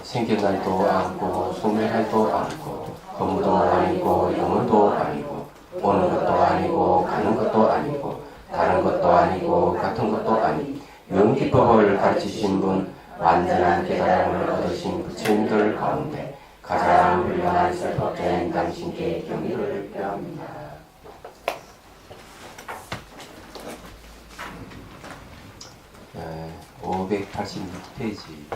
생겨날도 않고 소멸할도 않고 허무도 아니고 영원도 아니고 오는 것도 아니고 가는 것도 아니고 다른 것도 아니고 같은 것도 아니 명기법을 가르치신 분 완전한 깨달음을 얻으신 부처님들 가운데 가장 훌륭한 설법자인 당신께 경의를 표합니다. 586페이지.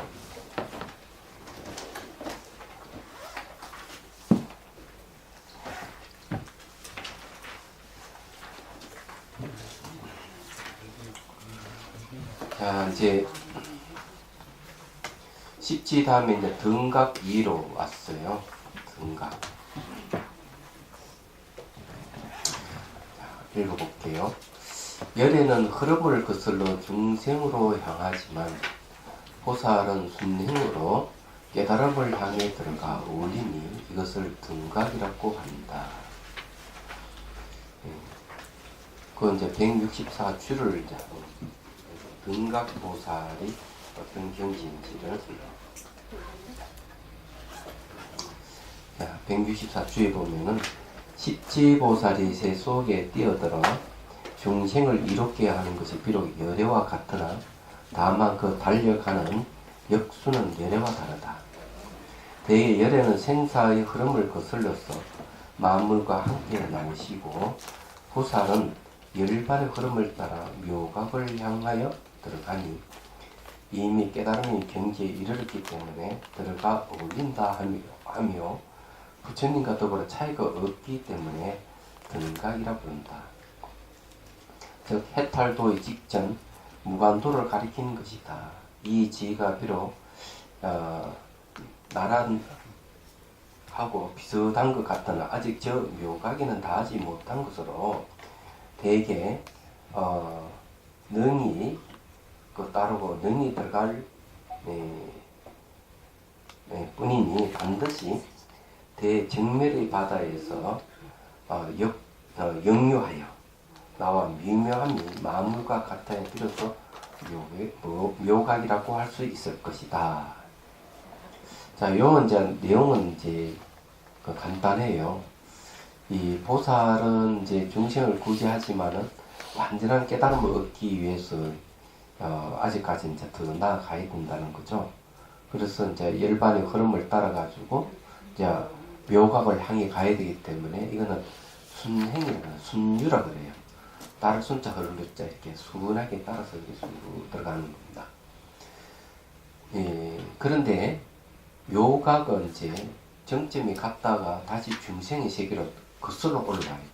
자, 이제 십지 다음에 이제 등각 2로 왔어요. 등각. 자, 읽어볼게요. 열애는 흐름을 거슬러 중생으로 향하지만 보살은 순행으로 깨달음을 향해 들어가 어울리니 이것을 등각이라고 한다. 그건 이제 164주를 이제 등각보살이 어떤 경지인지를 164주에 보면은 십지보살이 새 속에 뛰어들어 중생을 이롭게 하는 것이 비록 열애와 같으나 다만 그 달려가는 역수는 열애와 다르다. 대개 열애는 생사의 흐름을 거슬러서 만물과 함께 나오시고 보살은 열반의 흐름을 따라 묘각을 향하여 들어가니 이미 깨달음이 경지에 이르렀기 때문에 들어가 어울린다 하며 부처님과 더불어 차이가 없기 때문에 등각이라 부른다. 즉 해탈도의 직전 무간도를 가리키는 것이다. 이 지가 비록 나란하고 비슷한 것 같으나 아직 저 묘각에는 닿지 못한 것으로 대개 능이 따르고 능이 들어갈 뿐이니 반드시 대정멸의 바다에서 역류하여 나와 미묘함이 만물과 같아야 비로소 묘각이라고 할 수 있을 것이다. 자, 요 이제 내용은 이제 간단해요. 이 보살은 이제 중생을 구제하지만은 완전한 깨달음을 얻기 위해서 아직까지 이제 더 나아가야 된다는 거죠. 그래서 이제 열반의 흐름을 따라가지고 이제 묘각을 향해 가야 되기 때문에 이거는 순행이라는 순유라 그래요. 따를 순자 흐르자 이렇게 순하게 따라서 이렇게 쑥 들어가는 겁니다. 그런데 묘각은 이제 정점이 갔다가 다시 중생의 세계로 거슬러 올라가야 돼.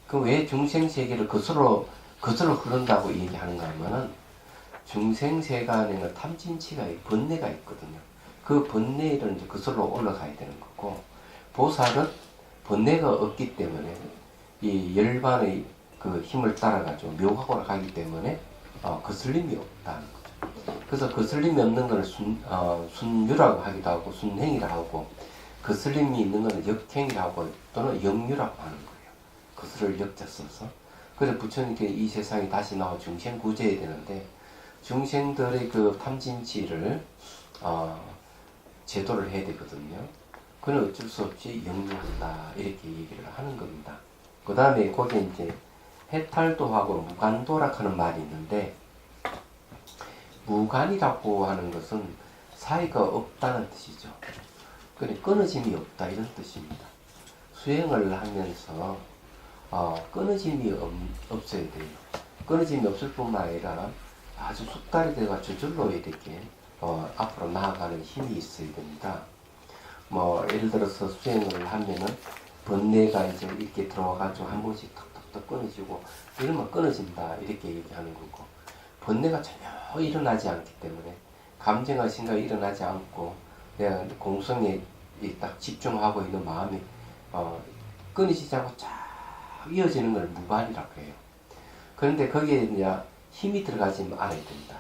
그 왜 중생 세계를 거슬러 흐른다고 얘기하는가 하면은 중생 세간에는 탐진치가 번뇌가 있거든요. 그 번뇌를 이제 거슬러 올라가야 되는 거고 보살은 번뇌가 없기 때문에 이 열반의 그 힘을 따라가지고 묘각으로 가기 때문에 거슬림이 없다는 거죠. 그래서 거슬림이 없는 걸 순유라고 하기도 하고 순행이라고 하고 거슬림이 있는 것은 역행이라고 또는 역류라고 하는 거예요. 거슬을 역자 써서. 그래서 부처님께 이 세상에 다시 나와 중생 구제해야 되는데 중생들의 그 탐진치를 제도를 해야 되거든요. 그는 어쩔 수 없이 역류한다 이렇게 얘기를 하는 겁니다. 그 다음에 거기에 이제 해탈도하고 무간도라 하는 말이 있는데 무간이라고 하는 것은 사이가 없다는 뜻이죠. 그러니까 끊어짐이 없다 이런 뜻입니다. 수행을 하면서 끊어짐이 없어야 돼요. 끊어짐이 없을 뿐만 아니라 아주 숙달이 되고 저절로 이렇게 앞으로 나아가는 힘이 있어야 됩니다. 뭐 예를 들어서 수행을 하면은 번뇌가 이제 이렇게 들어와가지고 한 번씩 턱턱턱 끊어지고 이러면 끊어진다 이렇게 얘기하는 거고 번뇌가 전혀 일어나지 않기 때문에 감정과 생각이 일어나지 않고 내가 공성에 딱 집중하고 있는 마음이 끊이지 않고 쫙 이어지는 걸 무간이라고 해요. 그런데 거기에 이제 힘이 들어가지 않아야 된다.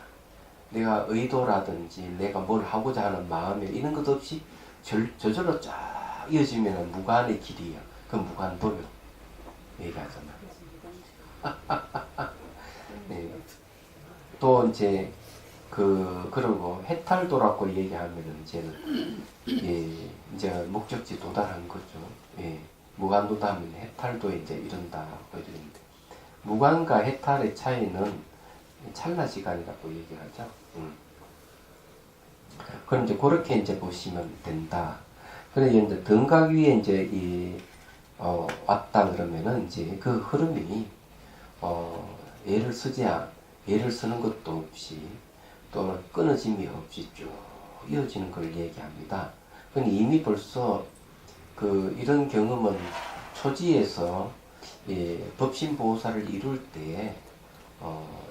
내가 의도라든지 내가 뭘 하고자 하는 마음에 이런 것 없이 저절로 쫙 이어지면 무간의 길이에요. 그 무간도요. 얘기하잖아. 네. 또 이제 그러고 해탈도라고 얘기하면은 이제는 예, 이제 목적지 도달한 거죠. 예, 무간도다면 해탈도에 이제 이른다고 이러는데 무간과 해탈의 차이는 찰나 시간이라고 얘기를 하죠. 그럼 이제 그렇게 이제 보시면 된다. 그래서 이제 등각 위에 이제 왔다 그러면은 이제 그 흐름이 예를 쓰는 것도 없이 또는 끊어짐이 없이 쭉 이어지는 걸 얘기합니다. 근데 이미 벌써 이런 경험은 초지에서 법신보호사를 이룰 때에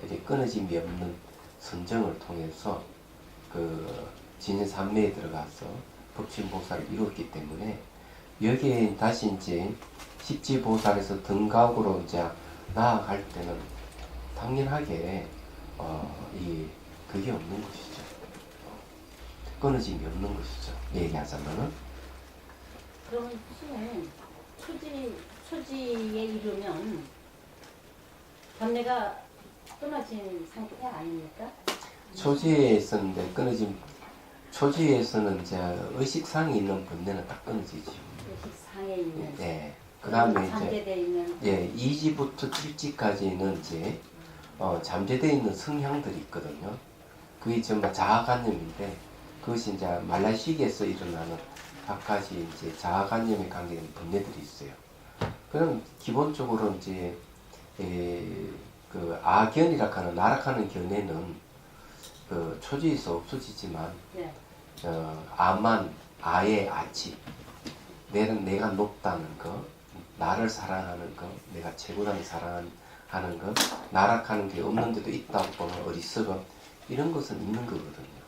이제 끊어짐이 없는 선정을 통해서 진인산매에 들어가서 법신보호사를 이뤘기 때문에 여기에 다시 이제 십지보살에서 등각으로 이제 나아갈 때는 당연하게 그게 없는 것이죠. 끊어짐이 없는 것이죠. 얘기하자면은. 그러면 초지에 이르면 번뇌가 끊어진 상태 아닙니까? 초지에 있었는데 초지에서는 이제 의식상에 있는 번뇌는 딱 끊어지죠. 의식상에 있는. 네. 그 다음에 이제 잠재되어 있는. 예, 2지부터 7지까지는 이제 잠재되어 있는 성향들이 있거든요. 그게 전부 자아관념인데 그것이 이제 말라식에서 일어나는 각가지 이제 자아관념에 관계된 번뇌들이 있어요. 그럼 기본적으로 이제 그 아견이라 하는 나락하는 견해는 초지에서 없어지지만 네. 아만 아의 아치 내가 높다는 거 나를 사랑하는 거 내가 최고라는 사랑하는 거 나락하는 게 없는데도 있다고 보면 어리석음 이런 것은 있는 거거든요.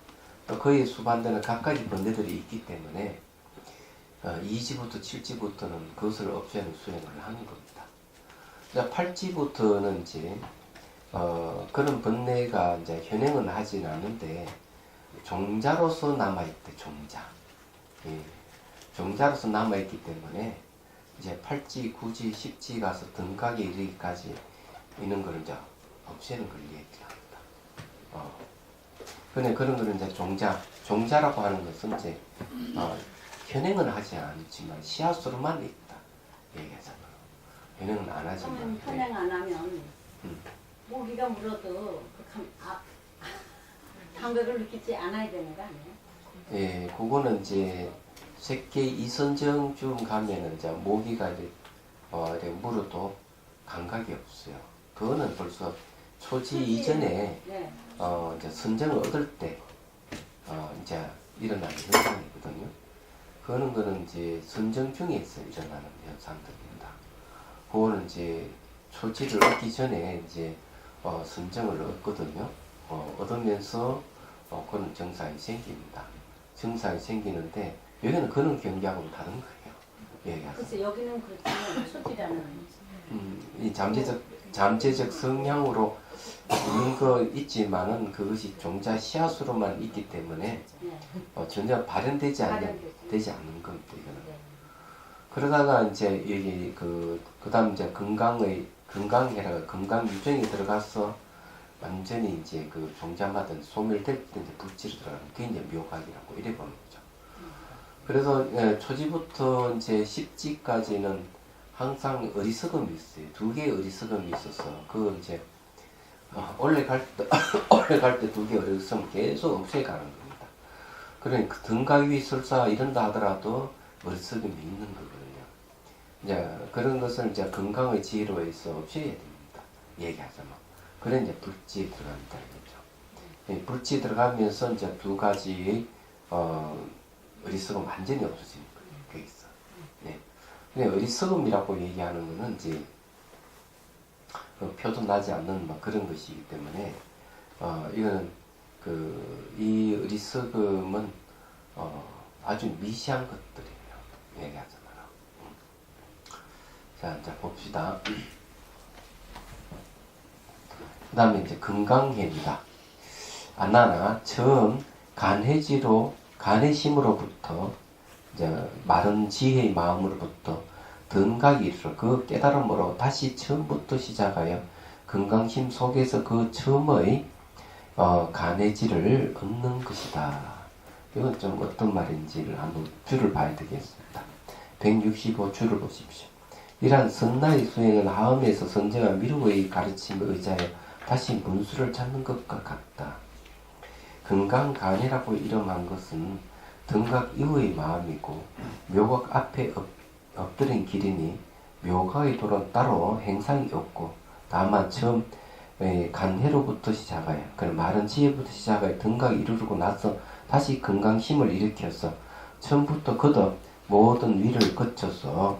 또 그에 수반되는 각가지 번뇌들이 있기 때문에 2지부터 7지부터는 그것을 없애는 수행을 하는 겁니다. 8지부터는 이제 그런 번뇌가 이제 현행은 하진 않는데 종자로서 남아있대. 종자. 예. 종자로서 남아있기 때문에 이제 8지, 9지, 10지 가서 등각에 이르기까지 있는 걸 이제 없애는 걸 얘기합니다. 근데 그런 거는 이제 종자라고 하는 것은 이제 현행은 하지 않지만 씨앗으로만 있다. 얘기하잖아요. 현행은 안 하지만. 그러면 현행 안 하면 모기가 물어도 감각을 느끼지 않아야 되는 거 아니에요? 예, 그거는 이제 새끼 이선정쯤 가면은 이제 모기가 이렇게 물어도 감각이 없어요. 그거는 벌써 초지 이전에 네. 이제 선정을 얻을 때 이제 일어나는 현상이거든요. 거는 이제 선정 중에서 일어나는 현상들입니다. 그거는 이제 초지를 얻기 전에 이제 선정을 얻거든요. 얻으면서 그런 증상이 생깁니다. 증상이 생기는데 여기는 그런 경계하고는 다른 거예요. 글쎄 여기는 그렇지만 초지라는 이 잠재적 성향으로 있는 거 있지만은 그것이 종자 씨앗으로만 있기 때문에 전혀 발현되지 않는 겁니다. 이거는. 그러다가 이제 여기 그다음 이제 건강해라 건강 유정이 들어가서 완전히 이제 그 종자마다 소멸될 때 이제 불질이 들어가는 그게 이제 묘각이라고 이래 보는 거죠. 그래서 초지부터 이제 10지까지는 항상 어리석음이 있어요. 두 개의 어리석음이 있어서 그 이제 올라갈 때 두 개의 어리석음 계속 없애가는 겁니다. 그러니까 등각 위 설사 이런다 하더라도 어리석음이 있는 거거든요. 이제 그런 것을 이제 건강의 지혜로 해서 없애야 됩니다. 얘기하자면. 그래 이제 불지에 들어간다 이거죠. 불지에 들어가면서 이제 두 가지의 어리석음 완전히 없어지는 거예요. 그게 있어. 네. 근데 어리석음이라고 얘기하는 거는 이제 표도 나지 않는 막 그런 것이기 때문에 이거는 이 어리석음은 아주 미시한 것들이에요. 얘기하자면. 자 봅시다. 그 다음에 이제 건강해입니다. 아나나 처음 간해심으로부터 이제 마른 지혜의 마음으로부터 등각이 이르러 그 깨달음으로 다시 처음부터 시작하여 건강심 속에서 그 처음의 간해지를 얻는 것이다. 이건 좀 어떤 말인지를 한번 줄을 봐야 되겠습니다. 165 줄을 보십시오. 이러한 선나의 수행은 하음에서 선정한 미루의 가르침에 의지하여 다시 문수를 찾는 것과 같다. 금강간해라고 이름한 것은 등각 이후의 마음이고 묘각 앞에 엎드린 길이니 묘각의 도는 따로 행상이 없고 다만 처음 간해로부터 시작하여 그런 마른 지혜부터 시작하여 등각을 이루고 나서 다시 금강심을 일으켜서 처음부터 거듭 모든 위를 거쳐서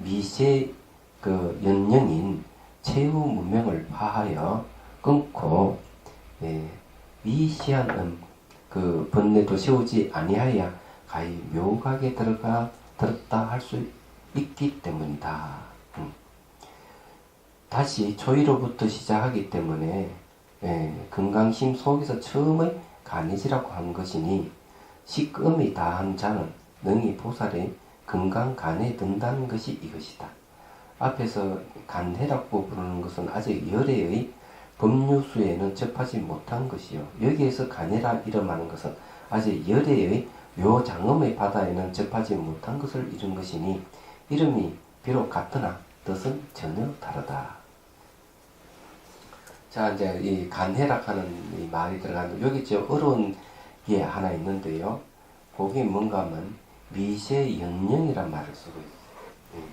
미세 그 연령인 최후 문명을 파하여 끊고 미시한 그 번뇌도 세우지 아니하여 가히 묘각에 들었다 할 수 있기 때문이다. 다시 초이로부터 시작하기 때문에 금강심 속에서 처음의 간해지라고 한 것이니 식음이 다한 자는 능히 보살의 금강간해에 든다는 것이 이것이다. 앞에서 간해라고 부르는 것은 아직 열애의 법류수에는 접하지 못한 것이요. 여기에서 간해라 이름하는 것은 아직 열애의 묘장엄의 바다에는 접하지 못한 것을 이룬 것이니 이름이 비록 같으나 뜻은 전혀 다르다. 자, 이제 이 간해락 하는 이 말이 들어가는데 여기 좀 어려운 게 하나 있는데요. 그게 뭔가 하면 미세연령이란 말을 쓰고 있어요.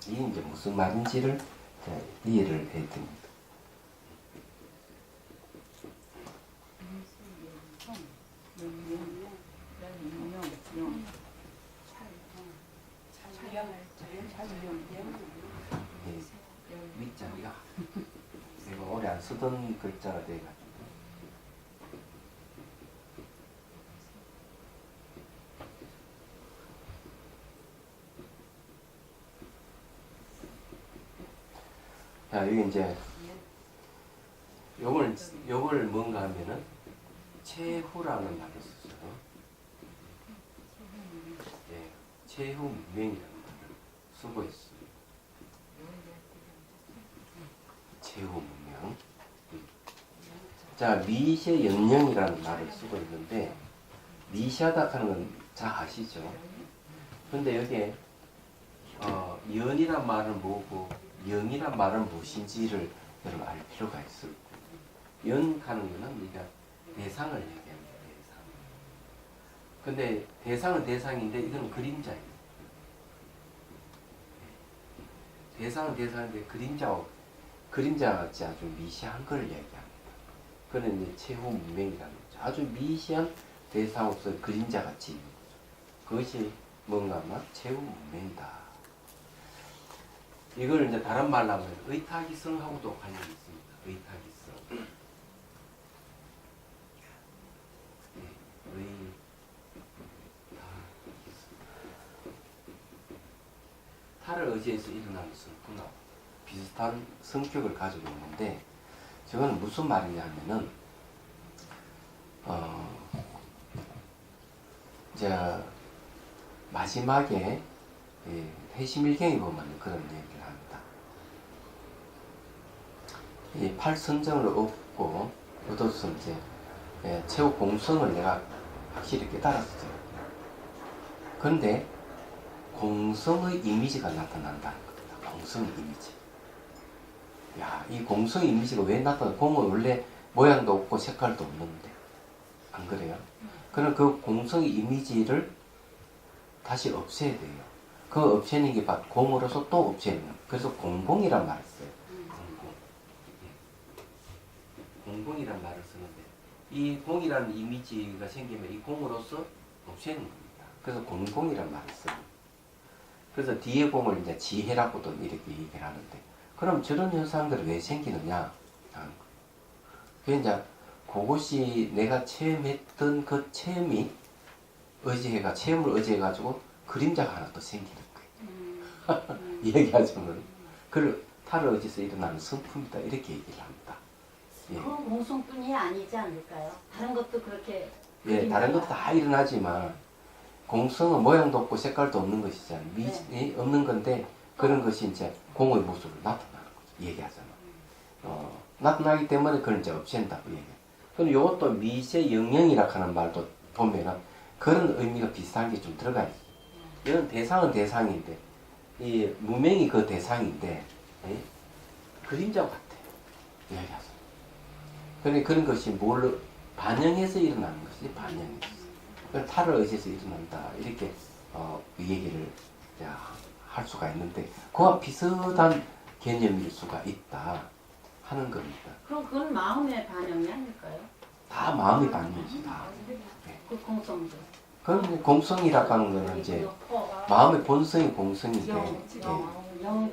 이게 이제 무슨 말인지를 이해를 해야 됩니다. 밑자리가 내가 오래 안 쓰던 글자가 돼가지고 자, 여기 이제 요걸 뭔가 하면은 최후라는 말을 쓰죠. 예, 최후 문명이라는 말을 쓰고 있습니다. 최후 문명. 자, 미세 연령이라는 말을 쓰고 있는데 미시하다 하는 건 잘 아시죠? 근데 여기에 연이란 말은 뭐고 영이란 말은 무엇인지를 여러분 알 필요가 있을 거예요. 연 하는 거는 우리가 대상을 얘기합니다. 대상. 근데 대상은 대상인데 이건 그림자예요. 대상은 대상인데 그림자같이 아주 미시한 걸 얘기합니다. 그는 이제 최후 문명이라는 거죠. 아주 미시한 대상으로서 그림자같이 있는 거죠. 그것이 뭔가 하면 최후 문명이다. 이걸 이제 다른 말로 하면 의타기성하고도 관련이 있습니다. 의타기성. 타를 의지해서 일어나는 성품하고 비슷한 성격을 가지고 있는데 저거는 무슨 말이냐 하면은 이제 마지막에 해심일경에 보면 그런 얘기를 합니다. 이 팔선정을 얻어서 이제 최후 공성을 내가 확실히 깨달았어요. 그런데 공성의 이미지가 나타난다는 겁니다. 공성의 이미지. 야, 이 공성의 이미지가 왜 나타나? 공은 원래 모양도 없고 색깔도 없는데 안 그래요? 그럼 그 공성의 이미지를 다시 없애야 돼요. 그 없애는 게 공으로서 또 없애는 거예요. 그래서 공공이란 말을 써요. 공공이란 말을 쓰는데 이 공이라는 이미지가 생기면 이 공으로서 없애는 겁니다. 그래서 공공이란 말을 써요. 그래서 뒤에 공을 이제 지혜라고도 이렇게 얘기를 하는데 그럼 저런 현상들이 왜 생기느냐? 그게 이제 그것이 내가 체험했던 그 체험이 체험을 의지해가지고 그림자가 하나 또 생기는 거예요. 얘기하자면 그걸 타를 의지해서 일어나는 성품이다 이렇게 얘기를 합니다. 예. 그 공성뿐이 아니지 않을까요? 다른 것도 그렇게. 예, 다른 것도 다 일어나지만 공성은 모양도 없고 색깔도 없는 것이잖아요. 없는 건데 그런 것이 이제 공의 모습으로 나타나는 거죠. 얘기하자면. 나타나기 때문에 그걸 이제 없앤다고 얘기해요. 그럼 이것도 미세 영영이라 하는 말도 보면은 그런 의미가 비슷한 게 좀 들어가 있어요. 이건 대상은 대상인데, 이 무명이 그 대상인데, 예? 그림자 같아요. 얘기하세요. 그런데 그런 것이 뭘 반영해서 일어나는 것이 반영해서. 그걸 탈을 의지해서 일어난다. 이렇게, 이 얘기를 할 수가 있는데, 그와 비슷한 개념일 수가 있다. 하는 겁니다. 그럼 그건 마음의 반영이 아닐까요? 다 마음이 반영이죠. 다. 그 공성도. 그럼 공성이라고 하는 거는 이제 마음의 본성이 공성인데, 영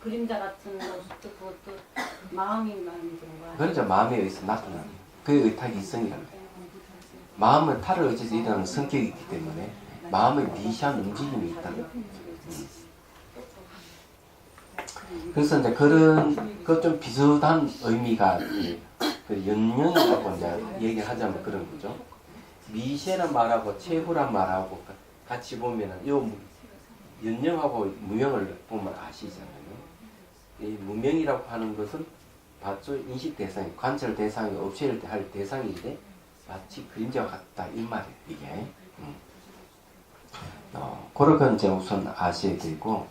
그림자 같은 것도 그것도 마음이 만드는 거야. 그러죠. 마음에 의해서 나타나는 그게 의탁 이성이라는 거예요. 마음은 탈을 의지해서 일어나는 성격이 있기 때문에 마음의 미시한 움직임이 있다는 거예요. 그래서 이제 그런 그 좀 비슷한 의미가 그 연령이라고 이제 얘기하자면 그런 거죠. 미시란 말하고 체후란 말하고 같이 보면은 요 연령하고 무명을 보면 아시잖아요. 이 무명이라고 하는 것은 봤죠? 인식 대상, 관찰 대상이 없애를 할 대상인데 마치 그림자와 같다 이 말이에요. 이게. 그렇게 이제 우선 아셔야 되고,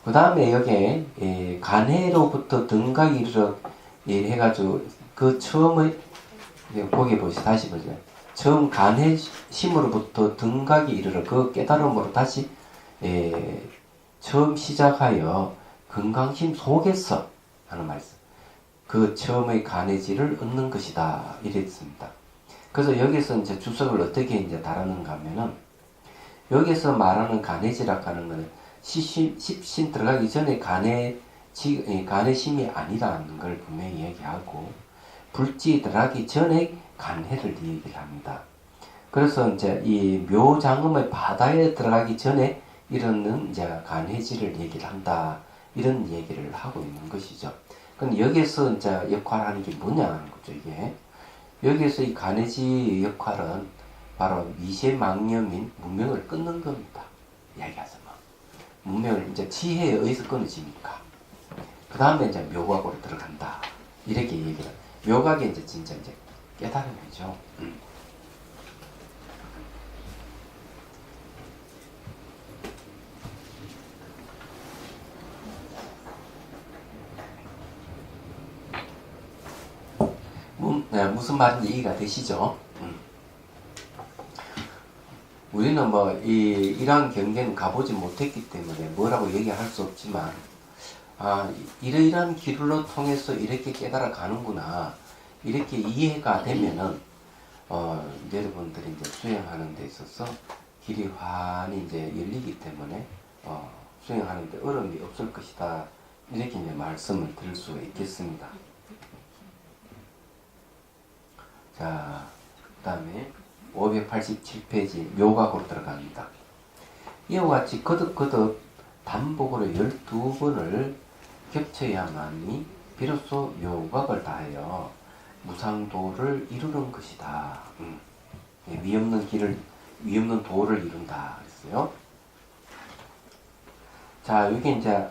그 다음에 여기에 간해로부터 등각이 이르러 해가지고 그 처음의 거기 보시죠. 다시 보죠. 처음 간해심으로부터 등각이 이르러 그 깨달음으로 다시 처음 시작하여 건강심 속에서 하는 말씀. 그 처음의 간해지를 얻는 것이다. 이랬습니다. 그래서 여기서 이제 주석을 어떻게 이제 다루는가 하면은 여기서 말하는 간해지라고 하는 것은 십신 들어가기 전에 간해심이 아니라는 걸 분명히 얘기하고 불지 들어가기 전에 간해를 얘기를 합니다. 그래서 이제 이 묘장음의 바다에 들어가기 전에 이런 이제 간해지를 얘기를 한다. 이런 얘기를 하고 있는 것이죠. 그럼 여기서 이제 역할하는 게 뭐냐는 거죠, 이게. 여기서 이 간해지 역할은 바로 미세망념인 무명을 끊는 겁니다. 이야기하자면. 무명을 이제 지혜에 의해서 끊어지니까. 그 다음에 이제 묘각으로 들어간다. 이렇게 얘기를. 묘각이 이제 진짜 이제 깨달음이죠. 무슨 말인지 이해가 되시죠? 우리는 뭐 이러한 경계는 가보지 못했기 때문에 뭐라고 얘기할 수 없지만 이러이러한 길로 통해서 이렇게 깨달아 가는구나 이렇게 이해가 되면은 여러분들이 이제 수행하는 데 있어서 길이 환히 이제 열리기 때문에 수행하는 데 어려움이 없을 것이다 이렇게 이제 말씀을 드릴 수가 있겠습니다. 자, 그 다음에 587페이지 묘각으로 들어갑니다. 이와 같이 거듭거듭 반복으로 12번을 겹쳐야만이 비로소 묘각을 다하여 무상도를 이루는 것이다. 위없는 도를 이룬다. 그랬어요. 자, 여기 이제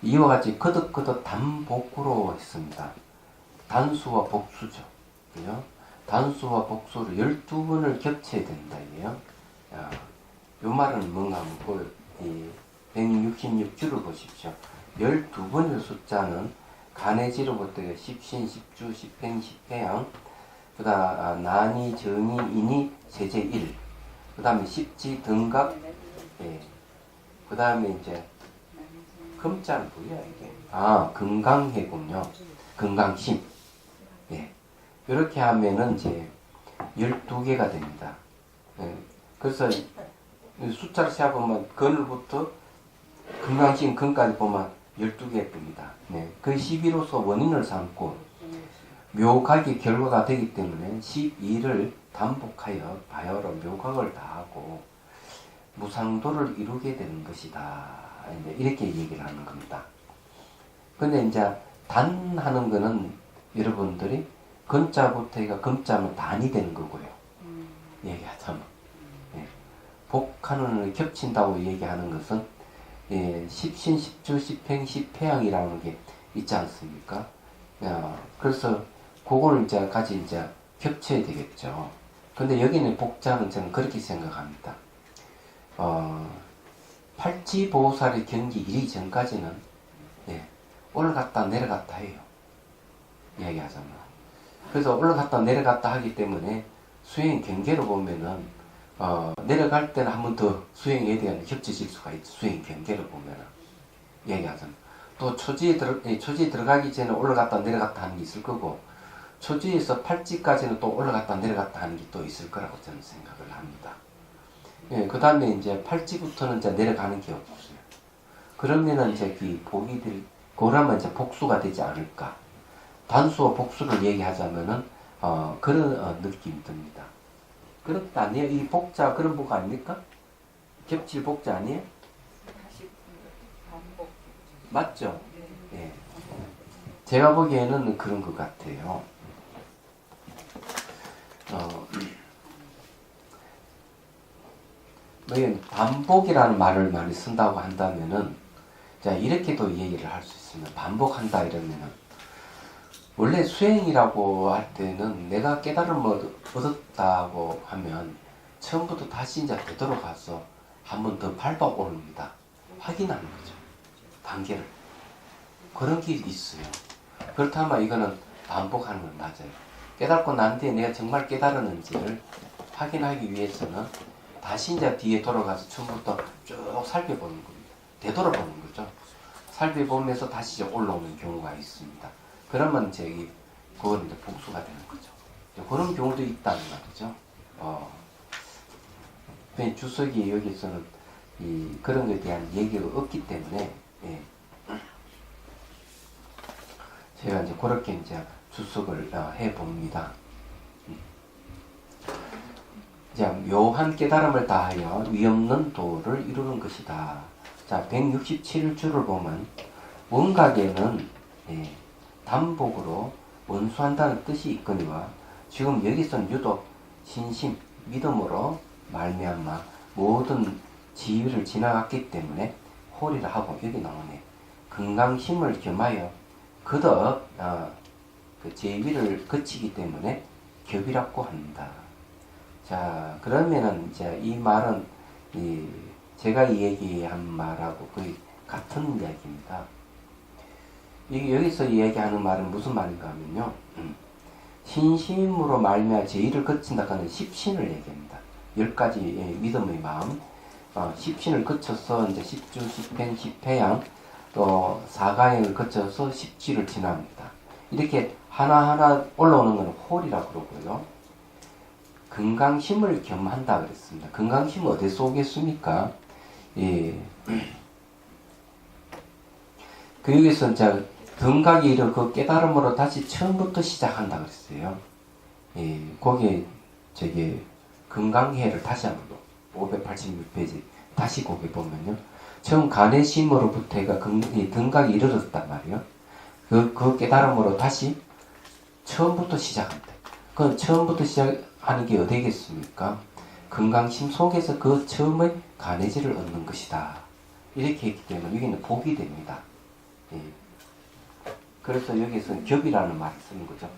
이와 같이 거듭거듭 반복으로 했습니다. 단수와 복수죠. 그죠? 단수와 복수를 12번을 겹쳐야 된다. 이게요. 요 말은 뭔가 하면 이 166주를 보십시오. 12번의 숫자는 간해지로부터 십신, 십주, 십행, 십해양, 그 다음 난이, 정이, 인이, 세제 1, 그 다음에 십지, 등각, 그 다음에 이제 금자는 뭐야 이게? 건강해군요. 건강심. 이렇게 하면은 이제 12개가 됩니다. 그래서 숫자를 세어보면 건을부터 건강심 건까지 보면 12개 뜹니다. 그 12로서 원인을 삼고 묘각이 결과가 되기 때문에 12를 반복하여 바야흐로 묘각을 다하고 무상도를 이루게 되는 것이다. 이렇게 얘기를 하는 겁니다. 근데 이제 단 하는 거는 여러분들이 건자부터 해가 금자면 단이 되는 거고요. 얘기하자면. 복하는 겹친다고 얘기하는 것은 십신, 십주, 십행, 십해양이라는 게 있지 않습니까? 그래서 그거를 이제 같이 이제 겹쳐야 되겠죠. 근데 여기는 복자는 저는 그렇게 생각합니다. 팔지보살의 경기 이르기 전까지는 올라갔다 내려갔다 해요. 이야기하자면. 그래서 올라갔다 내려갔다 하기 때문에 수행 경계로 보면은 내려갈 때는 한 번 더 수행에 대한 겹쳐질 수가 있죠. 수행 경계로 보면은 이야기하자면. 또 초지에 들어가기 전에 올라갔다 내려갔다 하는 게 있을 거고, 초지에서 팔찌까지는 또 올라갔다 내려갔다 하는 게 또 있을 거라고 저는 생각을 합니다. 그 다음에 이제 팔찌부터는 이제 내려가는 게 없어요. 그러면은 이제 그 그러면 이제 복수가 되지 않을까. 단수와 복수를 얘기하자면은, 그런 느낌이 듭니다. 그런 것 아니에요? 이 복자 그런 복 아닙니까? 겹칠 복자 아니에요? 맞죠? 예. 제가 보기에는 그런 것 같아요. 반복이라는 말을 많이 쓴다고 한다면은, 자, 이렇게도 얘기를 할 수 있습니다. 반복한다 이러면은, 원래 수행이라고 할 때는 내가 깨달음을 얻었다고 하면, 처음부터 다시 이제 되돌아가서 한 번 더 밟아 오릅니다. 확인하는 거죠. 단계를. 그런 게 있어요. 그렇다면 이거는 반복하는 건 맞아요. 깨닫고 난 뒤에 내가 정말 깨달았는지를 확인하기 위해서는 다시 이제 뒤에 돌아가서 처음부터 쭉 살펴보는 겁니다. 되돌아보는 거죠. 살펴보면서 다시 이제 올라오는 경우가 있습니다. 그러면 그건 이제 복수가 되는 거죠. 그런 경우도 있다는 말이죠. 주석이 여기서는 그런 것에 대한 얘기가 없기 때문에, 제가 이제 그렇게 이제 주석을 해봅니다. 자, 묘한 깨달음을 다하여 위없는 도를 이루는 것이다. 자, 167줄을 보면 원각에는 단복으로 원수한다는 뜻이 있거니와 지금 여기서는 유독 신심, 믿음으로 말미암아 모든 지위를 지나갔기 때문에 홀이라 하고 여기 나오네. 건강심을 겸하여 그덕 그 제위를 거치기 때문에 겹이라고 한다. 자, 그러면은 이제 이 말은 제가 얘기한 말하고 거의 같은 이야기입니다. 여기서 이야기하는 말은 무슨 말인가 하면요. 신심으로 말미암아 제의를 거친다 하는 십신을 얘기합니다. 10가지 믿음의 마음, 십신을 거쳐서 이제 십주, 십행, 십회양, 또 사가행을 거쳐서 십지를 지납니다. 이렇게 하나하나 올라오는 것은 홀이라고 그러고요. 건강심을 겸한다 그랬습니다. 건강심은 어디서 오겠습니까? 그 여기서 이제 등각이 이르 그 깨달음으로 다시 처음부터 시작한다 그랬어요. 거기에 건강해를 다시 한번 586페이지 다시 거기 보면요. 처음 가내심으로부터 해가 등각이 이르렀단 말이에요. 그 깨달음으로 다시 처음부터 시작한다. 그 처음부터 시작하는 게 어디겠습니까? 건강심 속에서 그 처음의 가내지를 얻는 것이다. 이렇게 했기 때문에 여기는 복이 됩니다. 그래서 여기서는 겹이라는 말을 쓰는 거죠.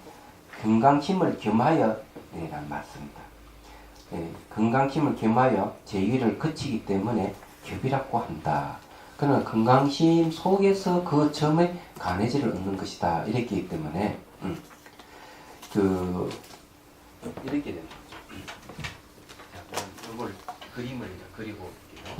건강심을 겸하여 라는 말을 씁니다. 건강심을 겸하여 제위를 거치기 때문에 겹이라고 한다. 그러나 건강심 속에서 그 처음에 간해지를 얻는 것이다. 이렇게 했기 때문에 이렇게 되는 거죠. 자, 이걸 그림을 이제 그리고 올게요.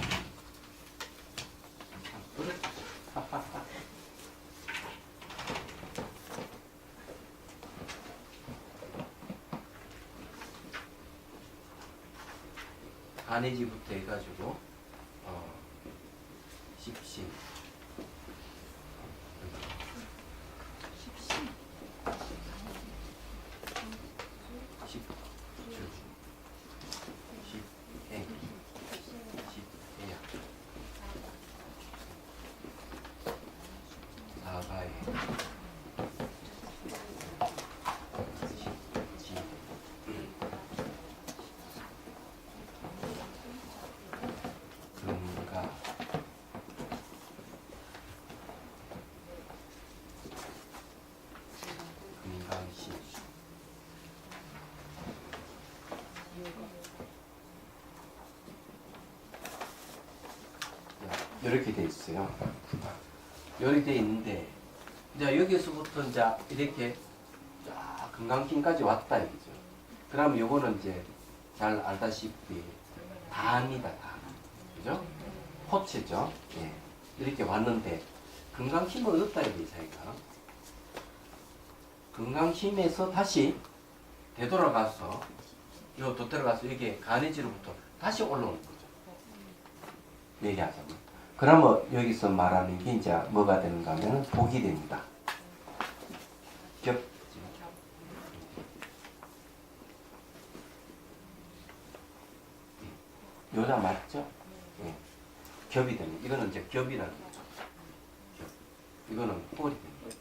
간해지부터 해가지고 십신 이렇게 돼 있어요. 이렇게 돼 있는데 이제 여기서부터 이제 이렇게 쫙 금강심까지 왔다 이거죠. 그러면 요거는 이제 잘 알다시피 단이다, 단. 그죠? 호체죠. 예. 이렇게 왔는데 금강심을 얻었다 이게 자기가. 금강심에서 다시 되돌아가서 요 들어가서 이게 간해지로부터 다시 올라오는 거죠. 얘기하자면. 그러면 여기서 말하는 게 이제 뭐가 되는가 하면 복이 됩니다. 겹. 요자 맞죠? 예. 겹이 되는. 이거는 이제 겹이라는 거죠. 겹. 이거는 꼴이 되는 거죠.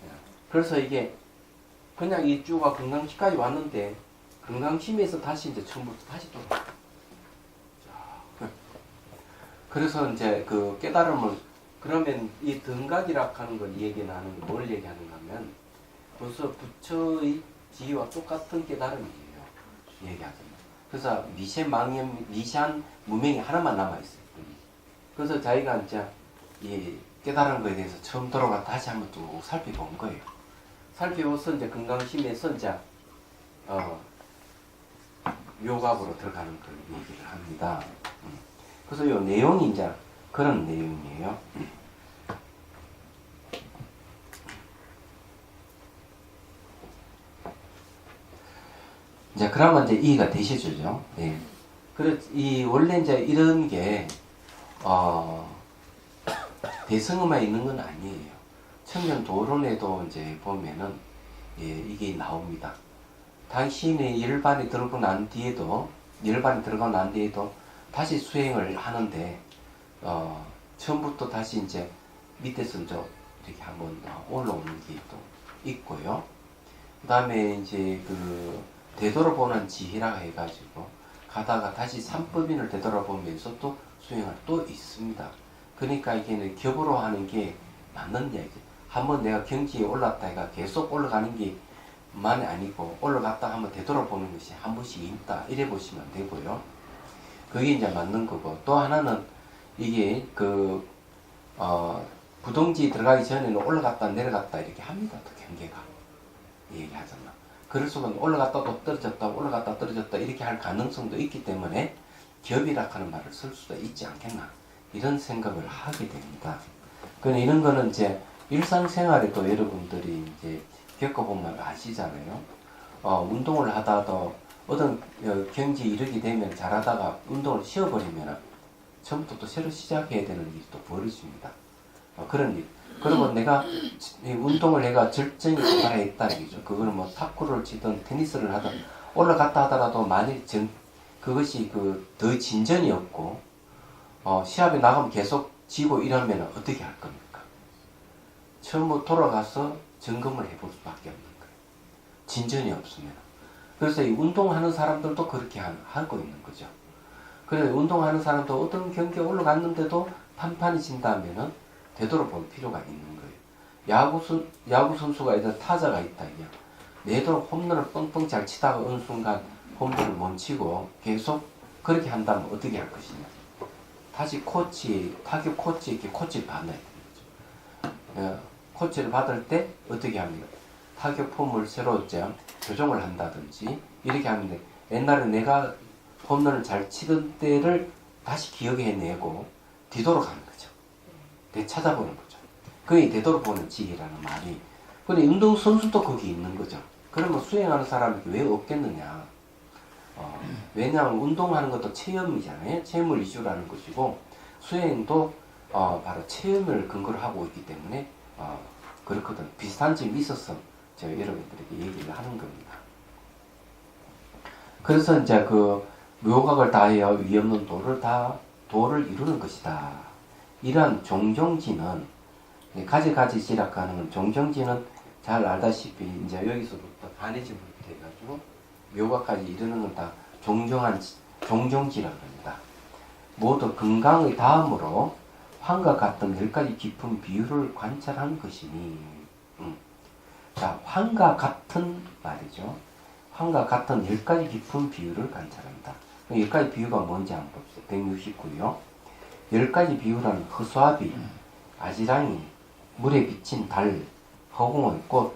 예. 그래서 이게 그냥 이 쭈가 금강심까지 왔는데 금강심에서 다시 이제 처음부터 다시 또 그래서 이제 그 깨달음을 그러면 이 등각이라 하는 걸 얘기는 하는 게 뭘 얘기하는가 하면 벌써 부처의 지위와 똑같은 깨달음이에요. 얘기하자면. 그래서 미시한 무명이 하나만 남아있어요. 그래서 자기가 이제 이 깨달은 거에 대해서 처음 돌아가 다시 한번 또 살펴본 거예요. 살펴보서 이제 금강심에서 이제 묘각으로 들어가는 걸 얘기를 합니다. 그래서 이 내용이 이제 그런 내용이에요. 이제 그러면 이제 이해가 되시죠? 예. 이 원래 이제 이런 게 대승음에 있는 건 아니에요. 청년도론에도 이제 보면은 예, 이게 나옵니다. 당신이 열반에 들어가고 난 뒤에도 다시 수행을 하는데 처음부터 다시 이제 밑에서 이제 이렇게 한번 올라오는 게 또 있고요. 그 다음에 이제 그 되돌아보는 지혜라 해가지고 가다가 다시 삼법인을 되돌아보면서 또 수행을 또 있습니다. 그러니까 이게 겹으로 하는 게 맞는 얘기. 한번 내가 경지에 올랐다 해가 계속 올라가는 게 만이 아니고 올라갔다 한번 되돌아보는 것이 한 번씩 있다 이래 보시면 되고요. 그게 이제 맞는 거고 또 하나는 이게 그 부동지 들어가기 전에는 올라갔다 내려갔다 이렇게 합니다. 또 경계가 얘기하잖아. 그럴 수가 올라갔다 또 떨어졌다 올라갔다 떨어졌다 이렇게 할 가능성도 있기 때문에 겹이라 하는 말을 쓸 수도 있지 않겠나 이런 생각을 하게 됩니다. 그런데 이런 거는 이제 일상생활에도 여러분들이 이제 겪어보면 아시잖아요. 운동을 하다도 어떤 경지에 이르게 되면 잘하다가 운동을 쉬어버리면 처음부터 또 새로 시작해야 되는 일이 또 벌어집니다. 그런 일. 그리고 내가 운동을 해가 절정에 도달했다 이거죠. 그거는 뭐 탁구를 치든 테니스를 하든 올라갔다 하더라도 만일 그것이 더 진전이 없고 시합에 나가면 계속 지고 이러면 어떻게 할 겁니까? 처음부터 돌아가서 점검을 해볼 수밖에 없는 거예요. 진전이 없으면. 그래서 이 운동하는 사람들도 그렇게 하고 있는 거죠. 그래서 운동하는 사람도 어떤 경기에 올라갔는데도 판판이 진다면은 되돌아볼 필요가 있는 거예요. 야구 선수가 이제 타자가 있다 이게. 내도록 홈런을 뻥뻥 잘 치다가 어느 순간 홈런을 못 치고 계속 그렇게 한다면 어떻게 할 것이냐. 다시 타격 코치에게 코치를 받아야 되는 거죠. 코치를 받을 때 어떻게 합니까? 타격 폼을 새로 조정을 한다든지 이렇게 하면 돼. 옛날에 내가 홈런을 잘 치던 때를 다시 기억해내고 뒤돌아가는 거죠. 되찾아보는 거죠. 그게 되돌아보는 지혜라는 말이. 근데 운동선수도 거기 있는 거죠. 그러면 수행하는 사람이 왜 없겠느냐. 왜냐하면 운동하는 것도 체험이잖아요. 체험을 이슈라는 것이고 수행도 바로 체험을 근거로 하고 있기 때문에 그렇거든. 비슷한 점이 있어서 제가 여러분들에게 얘기를 하는 겁니다. 그래서 이제 그 묘각을 다하여 위 없는 도를 이루는 것이다. 이러한 종종지는 가지가지 시락하는 종종지는 잘 알다시피 이제 여기서부터 간해지부터 해가지고 묘각까지 이르는 건 다 종종지라고 합니다. 모두 건강의 다음으로 환과 같은 10가지 깊은 비유를 관찰한 것이니 자, 환과 같은 말이죠. 환과 같은 10가지 깊은 비유를 관찰한다. 10가지 비유가 뭔지 한번 봅시다. 169요. 10가지 비유라는 허수아비, 아지랑이, 물에 비친 달, 허공의 꽃,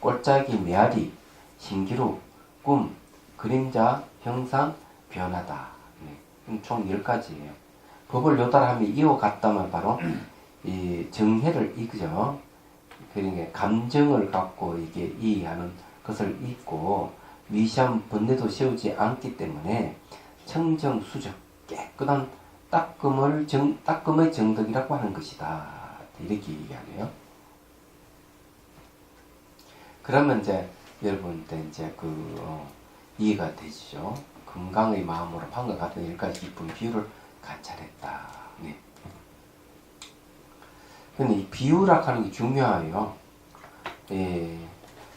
꼴짝이 메아리, 신기루, 꿈, 그림자, 형상, 변하다. 네. 총 10가지예요. 법을 요달하며 이어갔다면 바로 이 정해를 읽죠. 그러니까 감정을 갖고 이게 이해하는 것을 읽고 미시한 번뇌도 세우지 않기 때문에 청정수적 깨끗한 따끔의 정덕이라고 하는 것이다. 이렇게 얘기하네요. 그러면 이제 여러분들 이제 이해가 되시죠? 건강의 마음으로 방과 같은 10가지 기쁜 비유를 관찰했다. 네. 근데 이 비유라 하는 게 중요해요. 예.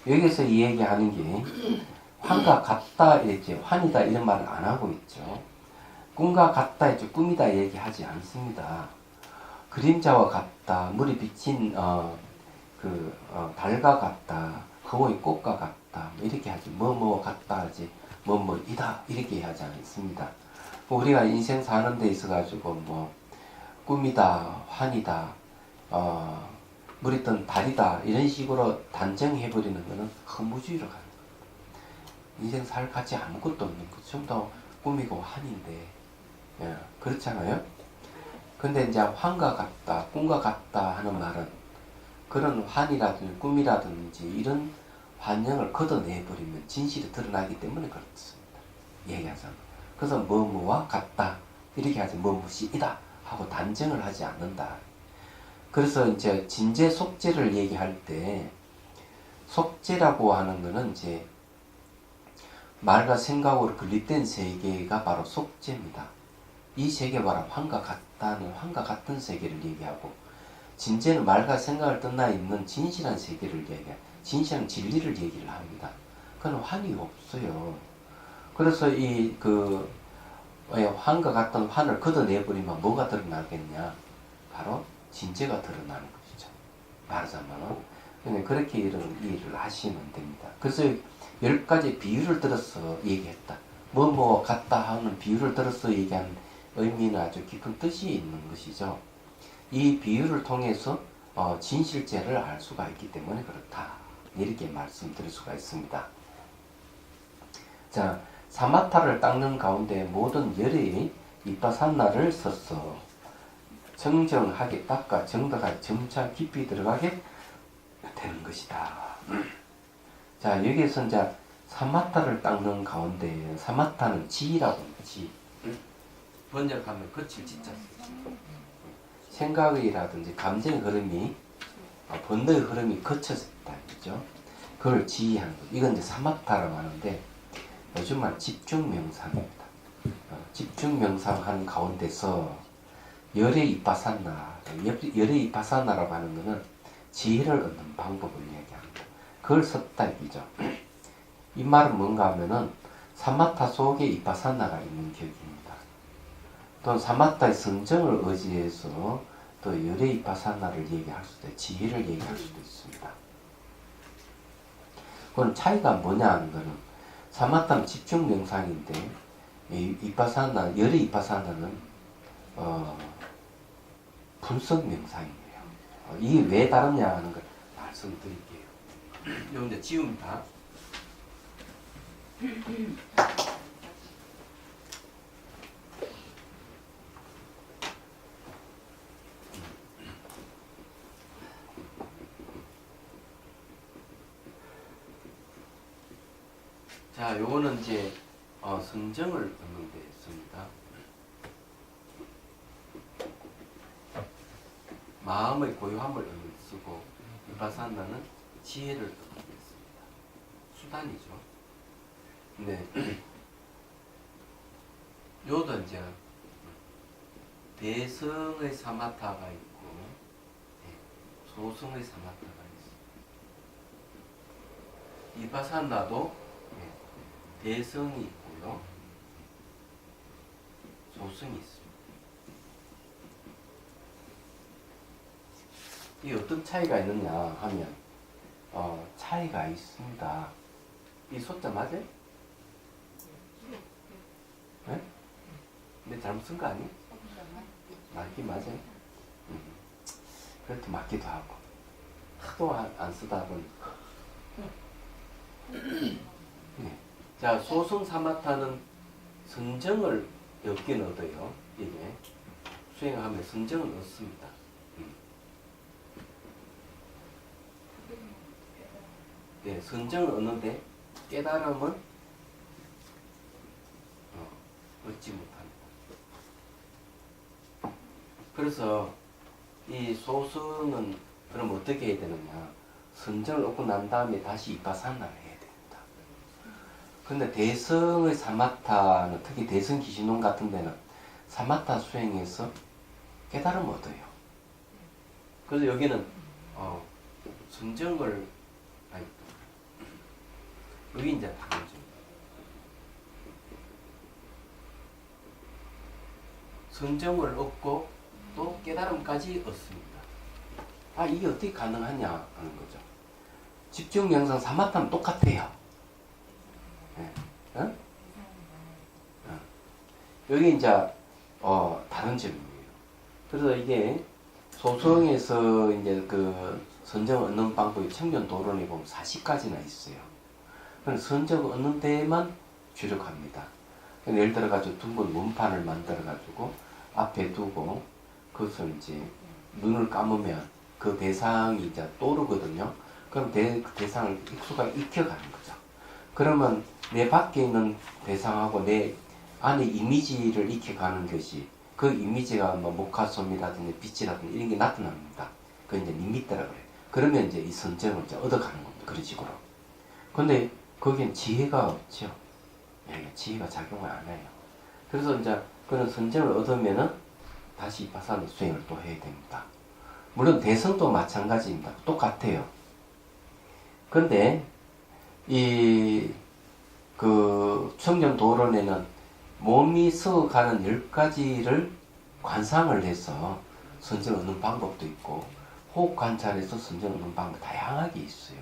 여기서 이 얘기하는 게 환과 같다 이랬죠. 환이다 이런 말을 안 하고 있죠. 꿈과 같다 했죠. 꿈이다 얘기하지 않습니다. 그림자와 같다, 물이 비친 달과 같다, 거의 꽃과 같다, 이렇게 하지. 뭐뭐 같다 하지. 뭐뭐이다 이렇게 하지 않습니다. 우리가 인생 사는 데 있어 가지고 뭐 꿈이다, 환이다, 물이 뜬 달이다 이런 식으로 단정해 버리는 것은 허무주의로 가는 거예요. 인생 살 가치 아무것도 없는 거 전부 다 꿈이고 환인데, 예, 그렇잖아요. 근데 이제 환과 같다, 꿈과 같다 하는 말은 그런 환이라든지 꿈이라든지 이런 환영을 걷어내버리면 진실이 드러나기 때문에 그렇습니다. 얘기하자면. 그래서 뭐뭐와 같다 이렇게 하지 뭐뭐시이다 하고 단정을 하지 않는다. 그래서 이제 진재 속재를 얘기할 때 속재라고 하는 것은 이제 말과 생각으로 분립된 세계가 바로 속재입니다. 이 세계 바로 환과 같다는 환과 같은 세계를 얘기하고, 진재는 말과 생각을 떠나 있는 진실한 세계를 얘기해, 진실한 진리를 얘기를 합니다. 그건 환이 없어요. 그래서 환과 같은 환을 걷어내버리면 뭐가 드러나겠냐? 바로 진재가 드러나는 것이죠. 말하자면 그렇게 이해를 하시면 됩니다. 그래서 10가지 비유를 들어서 얘기했다. 뭐 같다 하는 비유를 들어서 얘기한 의미는 아주 깊은 뜻이 있는 것이죠. 이 비유를 통해서 진실제를 알 수가 있기 때문에 그렇다. 이렇게 말씀드릴 수가 있습니다. 자, 사마타를 닦는 가운데 모든 열의 이빠산나를 써서 정정하게 닦아 정덕하게 점차 깊이 들어가게 되는 것이다. 자, 여기에서 이제 사마타를 닦는 가운데 사마타는 지라고 합니다. 지. 번역하면 거칠 지자. 생각이라든지 감정의 흐름이 번뇌의 흐름이 거쳐졌다. 그죠? 그걸 지휘하는 거. 이건 이제 사마타라고 하는데 요즘 말 집중 명상입니다. 집중 명상하는 가운데서 열의 이빠산나, 열의 이빠산나라고 하는 것은 지혜를 얻는 방법을 얘기합니다. 그걸 썼다 이죠. 이 말은 뭔가 하면은 사마타 속에 이빠산나가 있는 격입니다. 또 사마타의 성정을 의지해서 또 열의 이빠산나를 얘기할 수도 있고 지혜를 얘기할 수도 있습니다. 그건 차이가 뭐냐 하는 거는 사마타는 집중 명상인데 이빠사나, 열의 이빠사나는 분석 명상이에요. 이게 왜 다르냐 하는 걸 말씀드릴게요. 요 이제 지웁니다. 자, 요거는 이제 성정을 얻는 데 있습니다. 마음의 고요함을 얻는 데 쓰고, 이바사나는 지혜를 얻는 데 있습니다. 수단이죠. 네. 요도 이제 대성의 사마타가 있고, 소성의 사마타가 있습니다. 이바사나도 대성이 있고요, 소성이 있습니다. 이 어떤 차이가 있느냐 하면 차이가 있습니다. 이 소자 맞아요? 네? 근데 잘못 쓴 거 아니에요? 맞긴 맞아요. 그렇게 맞기도 하고. 하도 안 쓰다 보니까. 네. 자, 소승 사마타는 선정을 얻긴 얻어요. 이게 수행하면 선정을 얻습니다. 네, 선정을 얻는데 깨달음은 얻지 못합니다. 그래서 이 소승은 그럼 어떻게 해야 되느냐? 선정을 얻고 난 다음에 다시 이파사나를 해야 됩니다. 근데 대성의 사마타는 특히 대성 기신론 같은 데는 사마타 수행에서 깨달음을 얻어요. 그래서 여기는 선정을 아니, 여기 이제 다르죠. 선정을 얻고 또 깨달음까지 얻습니다. 아, 이게 어떻게 가능하냐 하는 거죠. 집중 영상 사마타는 똑같아요. 네. 어? 여기 이제 다른 점이에요. 그래서 이게 소성에서 이제 그 선정 얻는 방법이 청년도론에 보면 40가지나 있어요. 선정 얻는 데만 주력합니다. 예를 들어 가지고 둥근 원판을 만들어 가지고 앞에 두고 그것을 이제 눈을 감으면 그 대상이 이제 떠오르거든요. 그럼 대상을 익혀가는 거죠. 그러면 내 밖에 있는 대상하고 내 안에 이미지를 익혀가는 것이 그 이미지가 뭐 목화솜이라든지 빛이라든지 이런 게 나타납니다. 그 이제 니미트라 그래요. 그러면 이제 이 선정을 이제 얻어가는 겁니다. 그런 식으로. 근데 거기엔 지혜가 없죠. 예, 지혜가 작용을 안 해요. 그래서 이제 그런 선정을 얻으면은 다시 이파사나 수행을 또 해야 됩니다. 물론 대성도 마찬가지입니다. 똑같아요. 근데 그 청정도론에는 몸이 서가는 10가지를 관상을 해서 선정 얻는 방법도 있고 호흡 관찰해서 선정 얻는 방법 다양하게 있어요.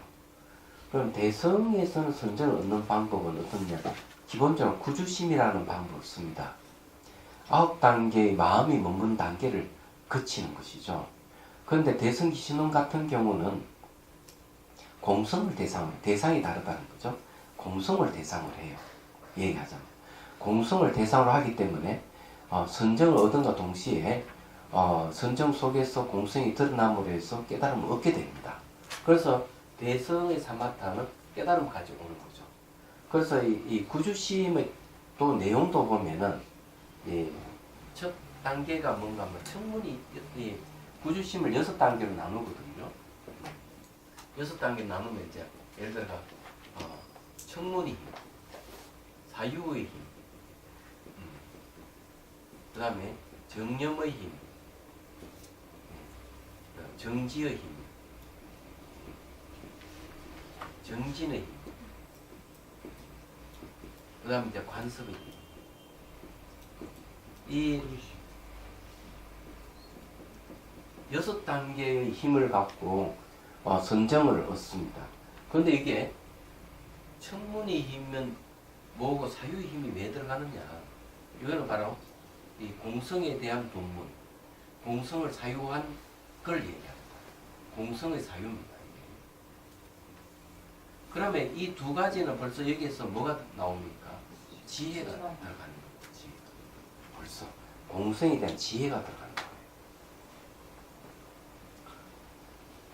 그럼 대성에서는 선정을 얻는 방법은 어떻냐? 기본적으로 구주심이라는 방법을 씁니다. 9단계의 마음이 머무는 단계를 거치는 것이죠. 그런데 대성기신론 같은 경우는 공성을 대상이 다르다는 거죠. 공성을 대상으로 해요. 얘기하자면. 공성을 대상으로 하기 때문에 선정을 얻은과 동시에 선정 속에서 공성이 드러남으로 해서 깨달음을 얻게 됩니다. 그래서 대성의 사마타는 깨달음까지 오는 거죠. 그래서 이 구주심의 또 내용도 보면은 첫 단계가 뭔가 뭐 청문이 구주심을 6단계로 나누거든요. 6단계 나누면 이제 예를 들어 청문의 힘, 사유의 힘, 그 다음에 정념의 힘, 정지의 힘, 정진의 힘, 그 다음에 이제 관습의 힘. 이 6단계의 힘을 갖고 선정을 얻습니다. 그런데 이게 청문의 힘은 뭐고 사유의 힘이 왜 들어가느냐? 이거는 바로 이 공성에 대한 본문, 공성을 사유한 걸 얘기합니다. 공성의 사유입니다. 그러면 이 두 가지는 벌써 여기에서 뭐가 나옵니까? 지혜가 들어가는 거지. 벌써 공성에 대한 지혜가 들어가는 거예요.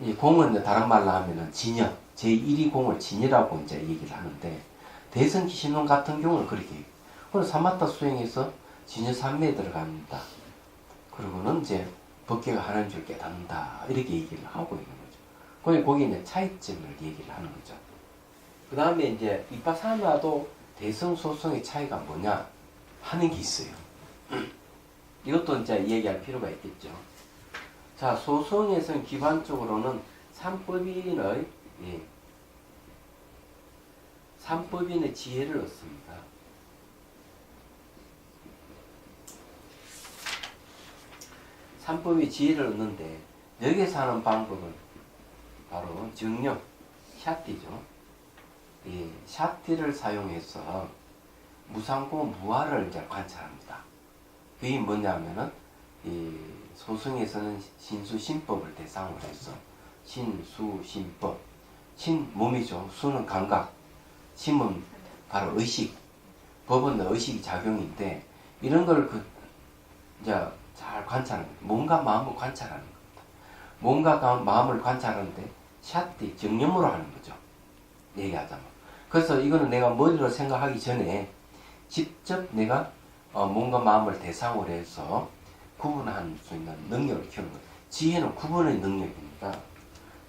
이 공은 다른 말로 하면은 진여, 제1위 공을 진여라고 이제 얘기를 하는데 대성기신론 같은 경우는 그렇게 해요. 그래서 사마타 수행에서 진여 삼매에 들어갑니다. 그리고는 이제 법계가 하나인 줄 깨닫는다 이렇게 얘기를 하고 있는 거죠. 거기 이제 차이점을 얘기를 하는 거죠. 그 다음에 이제 이파사나도 대성 소성의 차이가 뭐냐 하는 게 있어요. 이것도 이제 얘기할 필요가 있겠죠. 자, 소성에서는 기본적으로는 삼법인의 지혜를 얻습니다. 삼법의 지혜를 얻는데 여기서 하는 방법은 바로 정령, 샤티죠. 이 샤티를 사용해서 무상고 무아를 이제 관찰합니다. 그게 뭐냐면은 이 소승에서는 신수신법을 대상으로 해서 신수신법, 신 몸이죠. 수는 감각, 심은 바로 의식, 법은 의식이 작용인데 이런 걸 이제 잘 관찰하는 거예요. 몸과 마음을 관찰하는 겁니다. 몸과 마음을 관찰하는데 샷디 정념으로 하는 거죠. 얘기하자면. 그래서 이거는 내가 머리로 생각하기 전에 직접 내가 몸과 마음을 대상으로 해서 구분할 수 있는 능력을 키우는 거예요. 지혜는 구분의 능력입니다.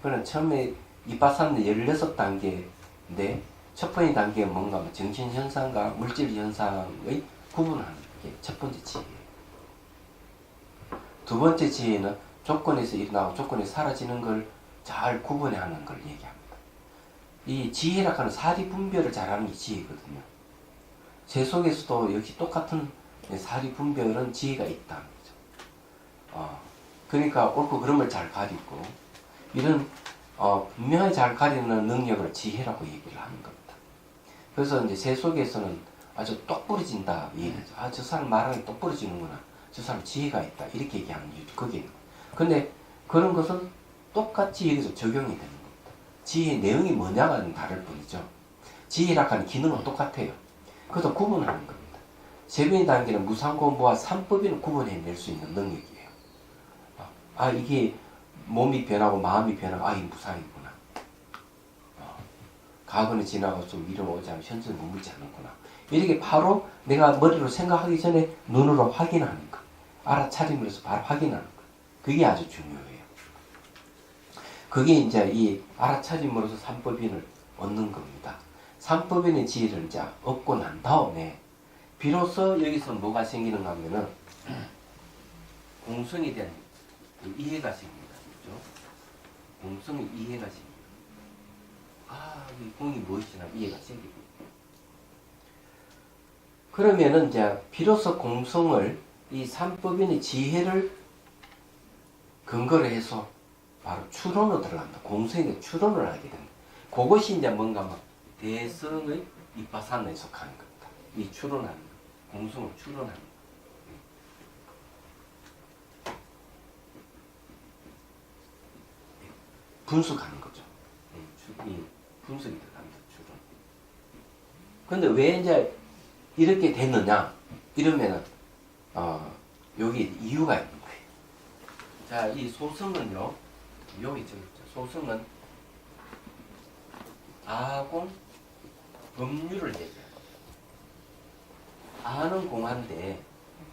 그러나 처음에 이빠사는 16단계인데 첫 번째 단계가 뭔가 정신현상과 물질현상의 구분하는 게 첫 번째 지혜예요. 두 번째 지혜는 조건에서 일어나고 조건이 사라지는 걸 잘 구분하는 걸 얘기합니다. 이 지혜라고 하는 사리 분별을 잘하는 게 지혜거든요. 제 속에서도 역시 똑같은 사리 분별은 지혜가 있다는 거죠. 그러니까 옳고 그름을 잘 가리고 이런 분명히 잘 가리는 능력을 지혜라고 얘기를 하는 겁니다. 그래서 이제 제 속에서는 아주 똑부러진다 얘기하죠. 저 사람 말하는 게 똑부러지는구나. 저 사람 지혜가 있다. 이렇게 얘기하는 이유 그게. 근데 그런 것은 똑같이 여기서 적용이 되는 겁니다. 지혜의 내용이 뭐냐가 다를 뿐이죠. 지혜라고 하는 기능은 똑같아요. 그래서 구분하는 겁니다. 세 번째 단계는 무상공부와 삼법인을 구분해낼 수 있는 능력이에요. 이게 몸이 변하고 마음이 변하고 이게 무상이구나. 과거는 지나고 좀 미래는 오지 않고 현재는 머물지 않았구나. 이렇게 바로 내가 머리로 생각하기 전에 눈으로 확인하는 것. 알아차림으로써 바로 확인하는 것. 그게 아주 중요해요. 그게 이제 이 알아차림으로써 삼법인을 얻는 겁니다. 삼법인의 지혜를 이제 얻고 난 다음에 비로소 여기서 뭐가 생기는가 하면은 공성에 대한 이해가 생깁니다. 그죠? 공성의 이해가 생깁니다. 이 공이 무엇이나 이해가 생깁니다. 그러면은 이제 비로소 공성을 이 삼법인의 지혜를 근거로 해서 바로 추론으로 들어간다. 공성의 추론을 하게 됩니다. 그것이 이제 뭔가 막 대성의 이빠산에 속하는 겁니다. 이 추론하는 것. 공성을 추론하는 것. 분석하는 거죠. 이 분석이 들어갑니다. 추론. 근데 왜 이제 이렇게 됐느냐? 이러면은 여기 이유가 있는 거예요. 자, 이 소승은요. 여기 소승은 아공 법률을 얘기해요. 아는 공한데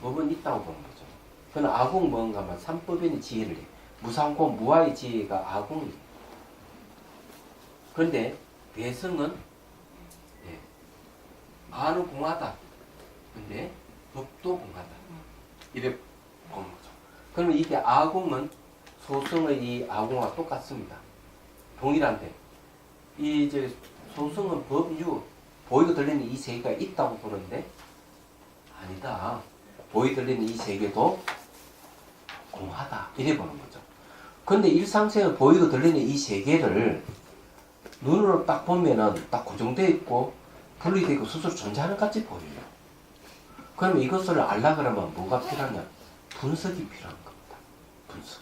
법은 있다고 보는 거죠. 그는 아공 뭔가 만 삼법인의 지혜를 해요. 무상공 무아의 지혜가 아공이에요. 그런데 대성은 아는 공하다. 근데 법도 공하다. 이렇게 보는 거죠. 그러면 이게 아공은 소승의 이 아공과 똑같습니다. 동일한데 이 이제 소승은 법유 보이고 들리는 이 세계가 있다고 보는데 아니다. 보이 들리는 이 세계도 공하다. 이래 보는 거죠. 근데 일상생활 보이고 들리는 이 세계를 눈으로 딱 보면은 딱 고정되어 있고 분리되어 있고 스스로 존재하는 것 같이 보여요. 그러면 이것을 알라 그러면 뭐가 필요하냐? 분석이 필요한 겁니다. 분석.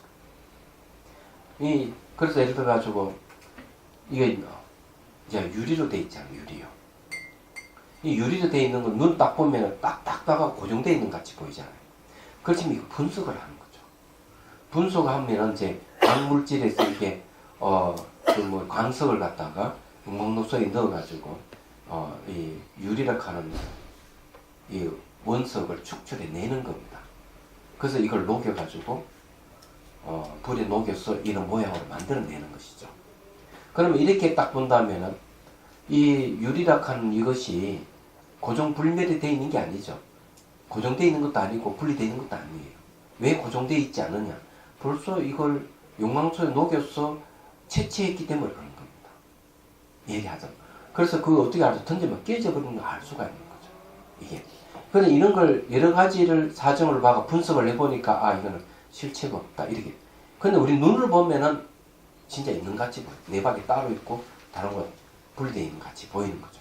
그래서 예를 들어가지고 이게 이제 유리로 되어 있잖아요. 유리요. 이 유리로 되어 있는 건 눈 딱 보면은 딱딱하고 고정되어 있는 것 같이 보이잖아요. 그렇지만 이거 분석을 하는 거죠. 분석하면은 이제 광물질에서 이게 뭐 광석을 갖다가 목록소에 넣어가지고 이 유리라고 하는 이 원석을 축출해 내는 겁니다. 그래서 이걸 녹여가지고 불에 녹여서 이런 모양으로 만들어내는 것이죠. 그러면 이렇게 딱 본다면은 이 유리라고 하는 이것이 고정불멸이 되어 있는 게 아니죠. 고정되어 있는 것도 아니고 분리되어 있는 것도 아니에요. 왜 고정되어 있지 않느냐? 벌써 이걸 용광소에 녹여서 채취했기 때문에 그런 겁니다. 얘기하자면. 그래서 그거 어떻게 알죠? 던지면 깨져버리는 걸 알 수가 있는 거죠. 이게. 그런데 이런 걸 여러 가지를 사정을 봐가 분석을 해보니까 이거는 실체가 없다. 이렇게. 근데 우리 눈으로 보면은 진짜 있는 것 같이 보여요. 내박이 따로 있고 다른 건 분리되어 있는 것 같이 보이는 거죠.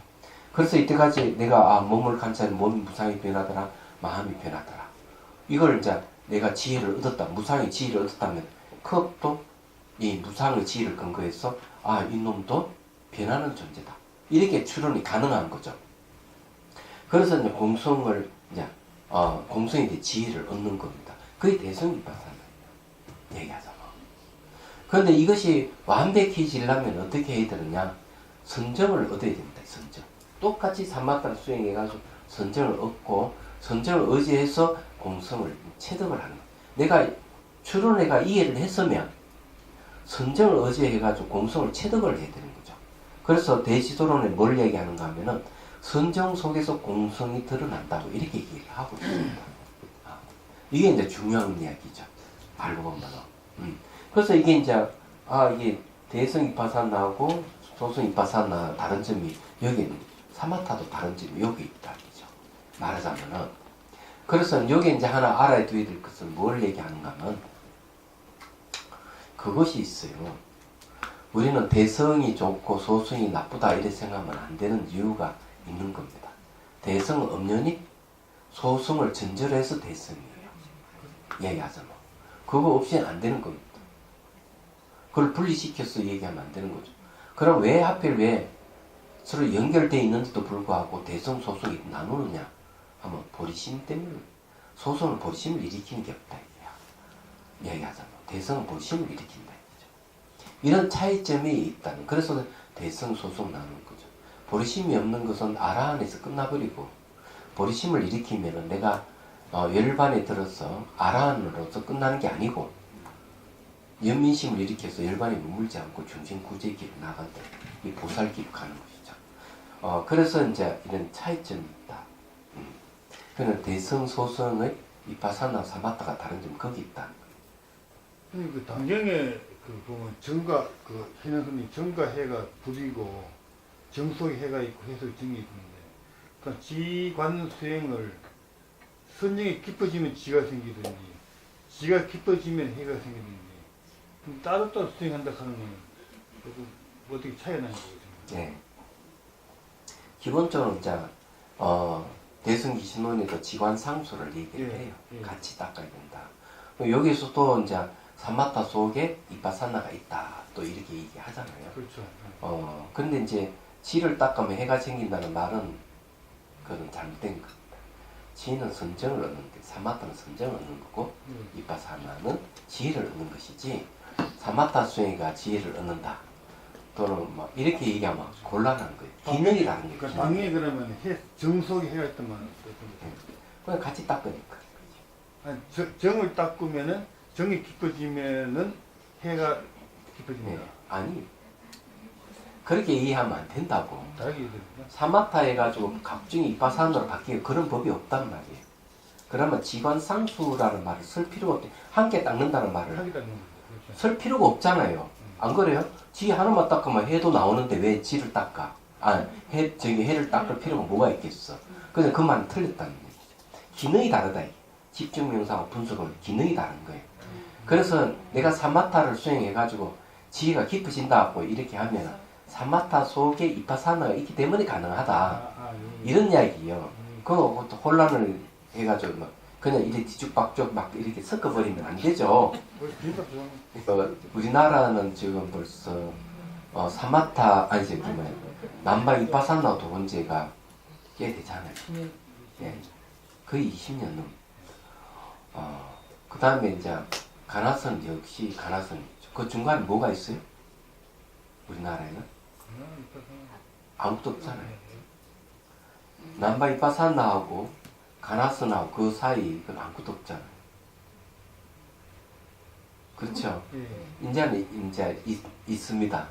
그래서 이때까지 내가 몸을 관찰해 몸이 무상히 변하더라. 마음이 변하더라. 이걸 이제 내가 지혜를 얻었다, 무상의 지혜를 얻었다면 그것도 이 무상의 지혜를 근거해서 아, 이놈도 변하는 존재다. 이렇게 추론이 가능한 거죠. 그래서 이제 공성을 이제 공성에 대해 지혜를 얻는 겁니다. 그게 대성이파사나 얘기하잖아. 그런데 이것이 완벽해지려면 어떻게 해야 되느냐? 선정을 얻어야 됩니다. 선정. 똑같이 삼마타를 수행해가지고 선정을 얻고 선정을 의지해서 공성을 체득을 하는 거예요. 내가 추론해가 이해를 했으면 선정을 의지해가지고 공성을 체득을 해야 되는 거죠. 그래서 대지도론에 뭘 얘기하는가 하면은 선정 속에서 공성이 드러난다고 이렇게 얘기를 하고 있습니다. 이게 이제 중요한 이야기죠. 알고 보면은. 그래서 이게 이제 이게 대성 이파사나하고 소성 이파사나 다른 점이 여기는 사마타도 다른 점이 여기 있다 이죠. 말하자면은 그래서 여기 이제 하나 알아야 될 것은 뭘 얘기하는가 하면 그것이 있어요. 우리는 대성이 좋고 소성이 나쁘다 이렇게 생각하면 안 되는 이유가 있는 겁니다. 대성은 엄연히 소성을 전제로해서 대성이에요. 얘기하자면 그거 없이는 안 되는 겁니다. 그걸 분리시켜서 얘기하면 안 되는 거죠. 그럼 왜 하필 왜 서로 연결되어 있는데도 불구하고 대성 소성이 나누느냐 하면 보리심 때문에 소성은 보리심을 일으키는 게 없다 이거야. 얘기하자면 대성은 보리심을 일으킨다 이거죠. 이런 차이점이 있다는. 그래서 대성 소성 나누는 거죠. 보리심이 없는 것은 아라한에서 끝나버리고 보리심을 일으키면은 내가 열반에 들어서 아라한으로서 끝나는 게 아니고 연민심을 일으켜서 열반에 머물지 않고 중심구제 길을 나간다. 이 보살길을 가는 것이죠. 그래서 이제 이런 차이점이 있다. 그는 대성 소성의 이파사나 사마타가 다른 점 거기 있다. 그 당경에 그 보면 정과 그 해는 손님 정과 해가 불이고 정 속에 해가 있고 해 속에 정이 있는데 그러니까 지관 수행을 선정이 깊어지면 지가 생기든지 지가 깊어지면 해가 생기든지 그럼 따로따로 수행한다 하는 건 어떻게 차이가 나는 거죠? 네. 기본적으로 이제 대승기신론에도 지관상수를 얘기를 해요. 같이 닦아야 된다. 여기서도 이제 사마타 속에 이파사나가 있다. 또 이렇게 얘기하잖아요. 그렇죠. 근데 이제 지를 닦으면 해가 생긴다는 말은 그건 잘못된 겁니다. 지는 선정을 얻는데 사마타는 선정을 얻는 거고 이파사나는 지혜를 얻는 것이지 사마타 수행이가 지혜를 얻는다. 또는 뭐 이렇게 얘기하면 곤란한 거예요. 기능이 다른 거예요. 그러니까 당연히 그러면 정 속에 해가 있다면 그냥 같이 닦으니까. 아니, 정을 닦으면은 정이 깊어지면은 해가 깊어집니다. 네. 아니 그렇게 이해하면 안 된다고. 다르게 이해됩니다. 사마타 해가지고 각종이 이파사나로 바뀌는 그런 법이 없단 말이에요. 그러면 지관상수라는 말을 쓸 필요가 없대. 함께 닦는다는 말을 하기 닦는 거죠. 그렇죠. 쓸 필요가 없잖아요. 안 그래요? 지 하나만 닦으면 해도 나오는데 왜 지를 닦아? 해를 닦을 필요가 뭐가 있겠어? 그냥 그 말은 틀렸다는 얘기죠. 기능이 다르다. 집중 명상하고 분석은 기능이 다른 거예요. 그래서 내가 사마타를 수행해가지고 지혜가 깊어진다고 이렇게 하면 사마타 속에 이파사나가 있기 때문에 가능하다. 이런 이야기예요. 그거 혼란을 해가지고 막 그냥 이렇게 뒤죽박죽 막 이렇게 섞어버리면 안 되죠. 우리나라는 지금 벌써 사마타 아니지 그러면 남방 이파사나 도원제가 꽤 되잖아요. 예, 거의 20년 넘. 그 다음에 이제 가나선 역시 가나선 있죠. 그 중간에 뭐가 있어요? 우리나라에는 아무것도 없잖아요. 남방 이파사나하고 가나선하고 그 사이 그 아무것도 없잖아요. 그렇죠. 이제는 이제 있습니다.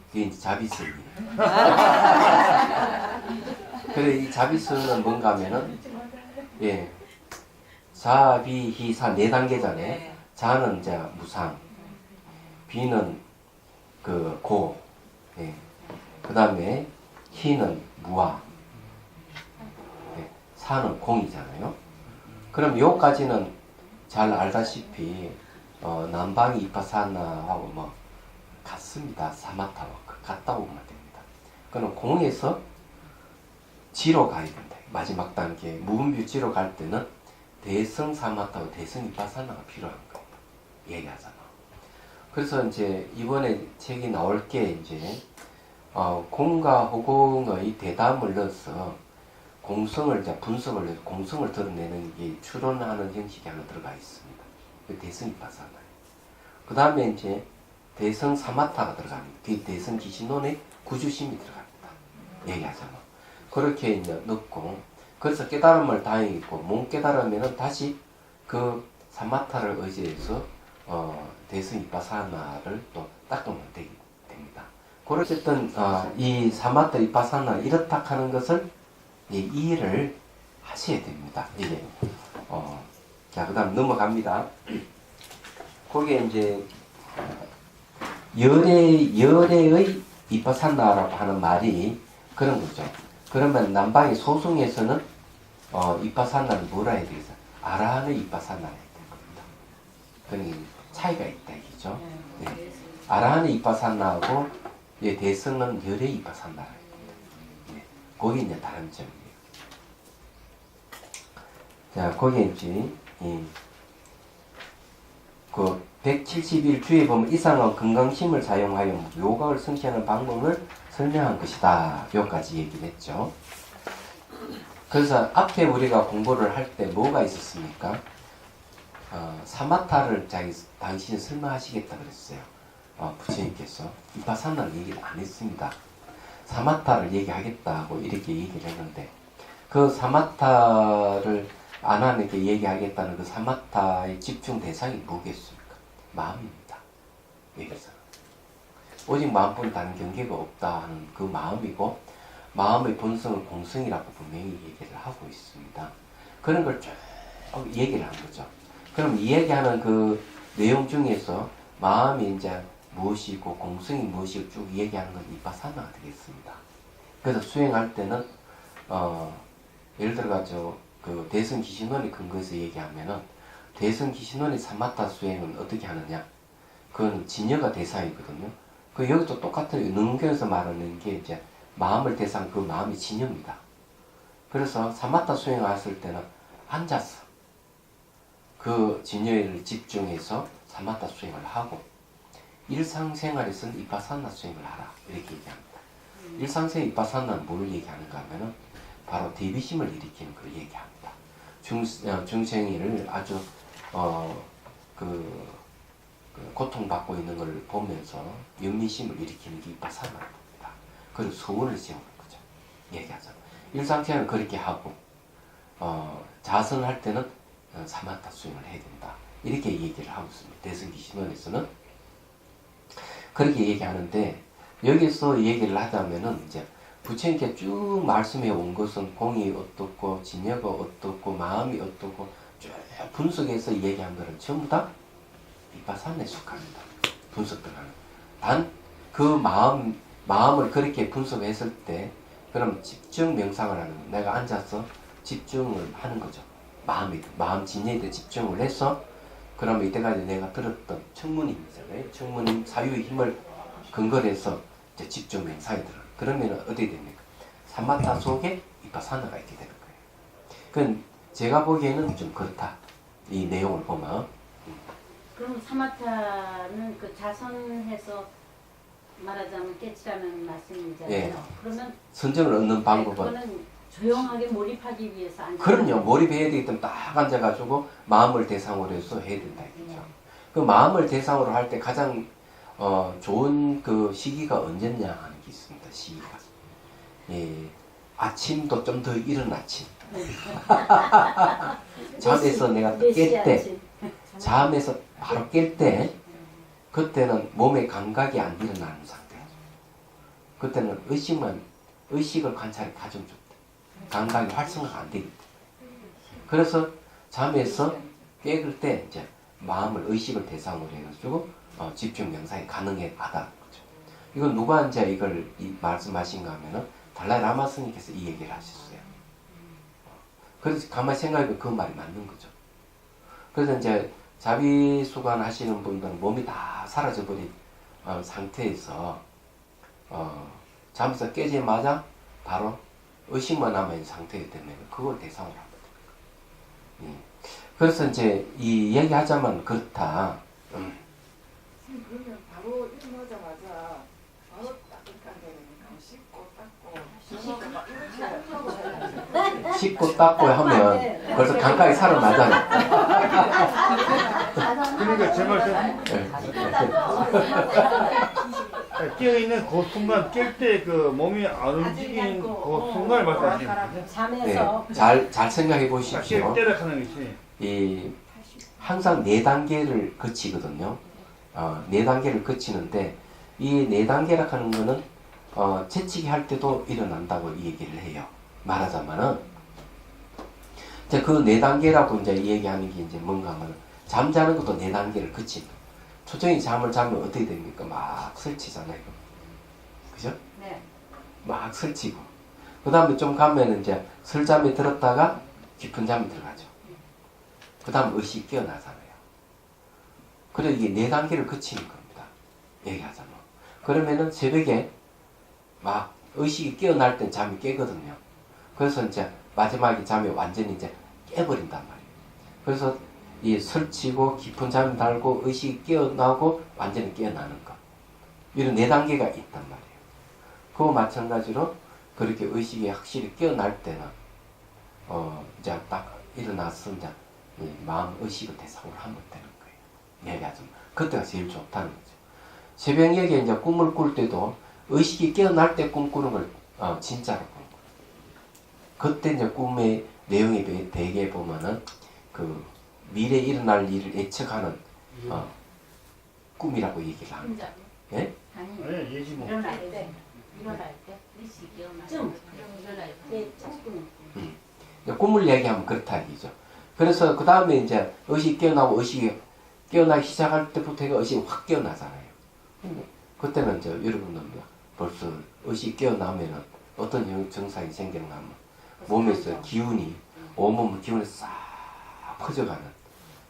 그게 이제 자비스입니다. 그래 이 자비스는 뭔가 하면은 자비희사 네 단계잖아요. 자는 이제 무상, 비는 그 고, 그 다음에 희는 무아, 사는 공이잖아요. 그럼 요까지는 잘 알다시피 남방이 이파사나하고 뭐 같습니다. 사마타와 같다고 보면 됩니다. 그럼 공에서 지로 가야 된다. 마지막 단계 무분별지로 갈 때는 대성 사마타와 대성 이빠사나가 필요한 겁니다. 얘기하잖아. 그래서 이제 이번에 책이 나올 게 이제 공과 허공의 대담을 넣어서 공성을 이제 분석을 해서 공성을 드러내는 게 추론하는 형식이 하나 들어가 있습니다. 그 대성 이빠사나. 그 다음에 이제 대성 사마타가 들어갑니다. 그 대성 기신론의 구주심이 들어갑니다. 얘기하자면. 그렇게 이제 넣고, 그래서 깨달음을 다행히 있고, 못 깨달으면은 다시 그 사마타를 의지해서, 대성 이빠사나를 또 닦으면 됩니다. 어쨌든, 이 사마타 이빠사나 이렇다 하는 것을 이해를 하셔야 됩니다. 이게, 자, 그 다음 넘어갑니다. 거기에 이제, 열애의 이빠사나라고 하는 말이 그런 거죠. 그러면 남방의 소승에서는 이빠사나를 뭐라 해야 되겠어? 아라한의 이빠사나라 해야 될 겁니다. 그러니 차이가 있다 이죠. 네. 아라한의 이빠사나하고 대성은 열의 이빠사나라 해야 됩니다. 네. 거기 이제 다른 점이에요. 자, 거기에 이제 그 171주에 보면 이상한 건강심을 사용하여 요각을 성취하는 방법을 설명한 것이다. 여기까지 얘기를 했죠. 그래서 앞에 우리가 공부를 할 때 뭐가 있었습니까? 사마타를 당신이 설명하시겠다 그랬어요. 부처님께서 이빠사나를 얘기를 안 했습니다. 사마타를 얘기하겠다고 이렇게 얘기를 했는데 그 사마타를 안 하는게 얘기하겠다는 그 사마타의 집중 대상이 뭐겠습니까? 마음입니다. 여기서 오직 마음뿐 다른 경계가 없다 하는 그 마음이고 마음의 본성은 공성이라고 분명히 얘기를 하고 있습니다. 그런 걸 쭉 얘기를 한 거죠. 그럼 이 얘기하는 그 내용 중에서 마음이 이제 무엇이고 공성이 무엇이고 쭉 얘기하는 건 이빠사나가 되겠습니다. 그래서 수행할 때는 예를 들어가지고 그 대승 기신론의 근거에서 얘기하면은 대승 기신론의 사마타 수행은 어떻게 하느냐? 그건 진여가 대상이거든요. 그 여기도 똑같은 능경에서 말하는 게 이제 마음을 대상 그 마음이 진여입니다. 그래서 사마타 수행하실 때는 앉아서 그 진여를 집중해서 사마타 수행을 하고 일상생활에서는 이빠사나 수행을 하라 이렇게 얘기합니다. 일상생활 이빠사나는 뭘 얘기하는가 하면은 바로 대비심을 일으키는 걸 얘기합니다. 중생이를 아주 그 고통받고 있는 걸 보면서 연민심을 일으키는 게 이빠사나를 봅니다. 그리고 소원을 세우는 거죠. 얘기하자면 일상생활은 그렇게 하고 자선할 때는 사마타 수행을 해야 된다. 이렇게 얘기를 하고 있습니다. 대승기신론에서는 그렇게 얘기하는데 여기서 얘기를 하자면은 이제 부처님께 쭉 말씀해 온 것은 공이 어떻고 진여가 어떻고 마음이 어떻고 쭉 분석해서 얘기한 것은 전부 다 이빠사나에 속합니다. 분석 들어가는. 단 그 마음을 그렇게 분석했을 때 그럼 집중 명상을 하는 거예요. 내가 앉아서 집중을 하는 거죠. 마음 진여에 대해 집중을 해서 그러면 이때까지 내가 들었던 청문임이잖아요. 청문임 사유의 힘을 근거로 해서 이제 집중 명상에 들어요. 그러면 어떻게 됩니까? 사마타 속에 이빠사나가 있게 되는 거예요. 그건 제가 보기에는 좀 그렇다. 이 내용을 보면. 그럼 사마타는 그 자선해서 말하자면 깨치라는 말씀이잖아요. 예. 그러면 선정을 얻는 방법은 그거는 조용하게 몰입하기 위해서 앉아. 그럼요. 몰입해야 되기 때문에 딱 앉아가지고 마음을 대상으로 해서 해야 된다 이거죠. 그 마음을 대상으로 할 때 가장 좋은 그 시기가 언제냐 하는 게 있습니다. 시기가. 예, 아침도 좀 더 이른 아침. 잠에서 내가 깰 때, 잠에서 바로 깰 때, 그때는 몸의 감각이 안 일어나는 상태. 그때는 의식을 관찰해 가장 좋다. 감각이 활성화가 안 되기 때문에. 그래서 잠에서 깨길 때 이제 마음을 의식을 대상으로 해가지고 집중 명상이 가능하다는 거죠. 이건 누가 이제 이걸 말씀하신가 하면은 달라이 라마 스님께서 이 얘기를 하셨어요. 그래서 가만히 생각해보면 그 말이 맞는 거죠. 그래서 이제 자비수관 하시는 분들은 몸이 다 사라져버린 상태에서 잠에서 깨자마자 바로 의식만 남아있는 상태이기 때문에 그걸 대상으로 합니다. 예. 그래서 이제 이 얘기하자면 그렇다. 그러면 바로 일어나자마자 바로 따뜻하게 씻고 닦고 씻고 닦고 하면 벌써 감각이 살아나잖아. 그러니까 제 말씀 깨어있는 그 순간 깰 때 그 몸이 안 움직이는 그 순간을 말씀하시는 거죠? 잠에서 잘 생각해 깰 보십시오. 때라 하는 것이 이 항상 4단계를 거치거든요. 4단계를 거치는데 이 4단계라 하는 거는 재치기 할 때도 일어난다고 이 얘기를 해요. 말하자면은 이제 그 4단계라고 이제 얘기하는 게 이제 뭔가 하면 잠자는 것도 4단계를 거친다. 초정이 잠을 자면 어떻게 됩니까? 막 설치잖아요. 그죠? 네. 막 설치고 그 다음에 좀 가면 이제 설잠에 들었다가 깊은 잠에 들어가죠. 그 다음 의식이 깨어나잖아요. 그래 이게 4단계를 거치는 겁니다. 얘기하자면. 그러면은 새벽에 막 의식이 깨어날 땐 잠이 깨거든요. 그래서 이제 마지막에 잠이 완전히 이제 깨버린단 말이에요. 그래서 이 설치고 깊은 잠이 달고 의식이 깨어나고 완전히 깨어나는 것. 이런 4단계가 있단 말이에요. 그와 마찬가지로 그렇게 의식이 확실히 깨어날 때는 이제 딱 일어나서 이제 이 마음 의식을 대상으로 하면 되는 거예요. 얘기하자면 그때가 제일 좋다는 거죠. 새벽에 이제 꿈을 꿀 때도 의식이 깨어날 때 꿈꾸는 걸 진짜로 보는 거예요. 그때 이제 꿈의 내용이 대개 보면은 그 미래에 일어날 일을 예측하는 꿈이라고 얘기를 합니다. 예? 아니 아니 예지 뭐 일어날 때 일찍 일어날 때 조금 꿈을 얘기하면 그렇다 얘기죠. 그래서 그 다음에 이제 의식이 깨어나고 의식이 깨어나기 시작할 때부터 의식이 확 깨어나잖아요. 그때는 이제 여러분들 벌써 의식이 깨어나면은 어떤 증상이 생기는가 하면 몸에서 기운이 온몸 기운이 싹 퍼져가는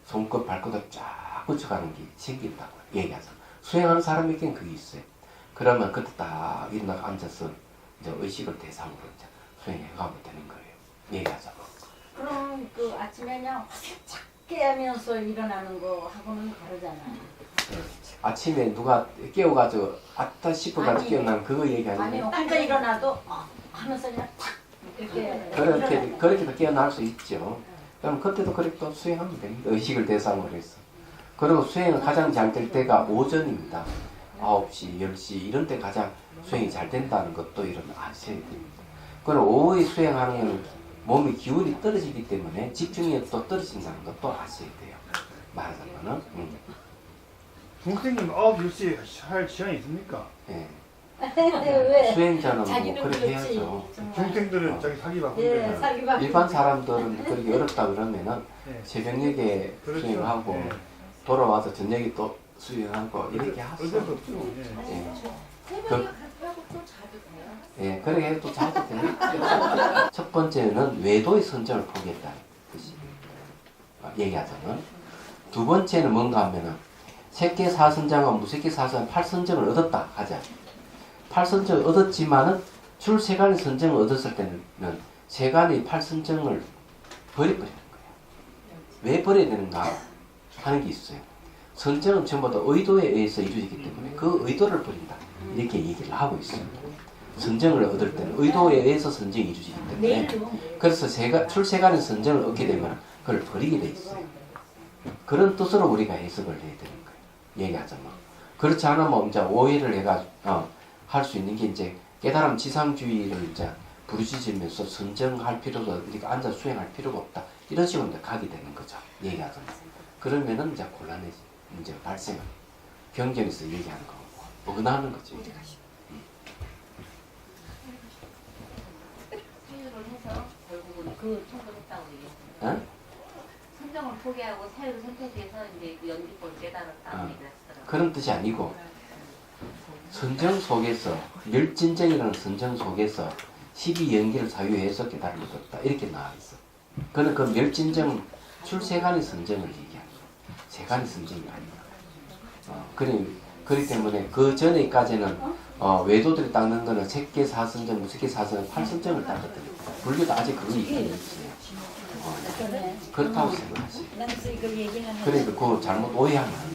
손끝 발끝을 쫙 뻗쳐가는 게 생긴다고 얘기하죠. 수행하는 사람에겐 그게 있어요. 그러면 그때 딱 일어나 앉아서 이제 의식을 대상으로 이제 수행해 가면 되는 거예요. 얘기하죠. 그럼 그 아침에 그냥 확 깨면서 일어나는 거 하고는 다르잖아요. 아침에 누가 깨워가지고 아따 싶어가지고 아니, 깨어나면 그거 얘기하는 아니 거예요. 혼자 일어나도 하면서 그냥 탁 이렇게 그렇게도 깨어날 수 있죠. 그럼 그때도 그렇게 또 수행하면 됩니다. 의식을 대상으로 해서. 그리고 수행은 가장 잘 될 때가 오전입니다. 9시, 10시 이런 때 가장 수행이 잘 된다는 것도 이런 아셔야 됩니다. 그리고 오후에 수행하는 몸의 기운이 떨어지기 때문에 집중력이 또 떨어진다는 것도 아셔야 돼요. 말하자면은. 동생님 9, 10시 할 시간이 있습니까? 예. 왜? 수행자는 뭐 자기는 그렇게 그렇지. 해야죠. 정말. 중생들은 자기 사기 예, 바쁜데 사기 바 일반 사람들은 그렇게 어렵다 그러면은 네. 새벽녘에 그렇죠. 수행하고 네. 돌아와서 저녁에 또 수행하고 이렇게 어쩔 수 하죠. 없죠. 예. 예. 새벽에 그- 그렇게 하고 또 자도 돼요? 예, 그렇게 해도 자도 돼요. 첫 번째는 외도의 선정을 포기했다는 뜻이 얘기하자면, 두 번째는 뭔가 하면은 색계 사선장과 무색계 사선 8선정을 얻었다 하자. 8선정을 얻었지만은 출세간의 선정을 얻었을 때는 세간의 8선정을 버려버리는 거예요. 왜 버려야 되는가 하는 게 있어요. 선정은 전부 다 의도에 의해서 이루어지기 때문에 그 의도를 버린다. 이렇게 얘기를 하고 있어요. 선정을 얻을 때는 의도에 의해서 선정이 이루어지기 때문에 그래서 출세간의 선정을 얻게 되면 그걸 버리게 돼 있어요. 그런 뜻으로 우리가 해석을 해야 되는 거예요. 얘기하자면. 그렇지 않으면 이제 오해를 해가지고 할 수 있는 게 이제 깨달음 지상주의를 이제 부르짖으면서 선정할 필요가 우리가 앉아 수행할 필요가 없다. 이런 식으로 이제 가게 되는 거죠. 얘기하자면. 그러면은 이제 곤란의 문제가 발생을 경전에서 얘기하는 거고 어긋나는 거죠. 사유를 해서 결국은 그 청구했다고 얘기했습니다. 어? 선정을 포기하고 사유를 선택해서 이제 그 연기법을 깨달았다고 얘기를 하시더라고요. 그런 뜻이 아니고 선정 속에서 멸진정이라는 선정 속에서 12연기를 사유해서 깨달음을 얻었다. 이렇게 나와 있어. 그는 그 멸진정 출세간의 선정을 얘기하는 거야. 세간의 선정이 아니야. 그렇기 때문에 그 전에까지는 외도들이 닦는 거는 색계 사선정, 무색계 사선정, 8선정을 닦거든요. 불교도 아직 그거 있긴 있어요. 그래. 그렇다고 생각하지. 그래서 이거 얘기하는 그러니까 그거 잘못 오해하면 안 돼.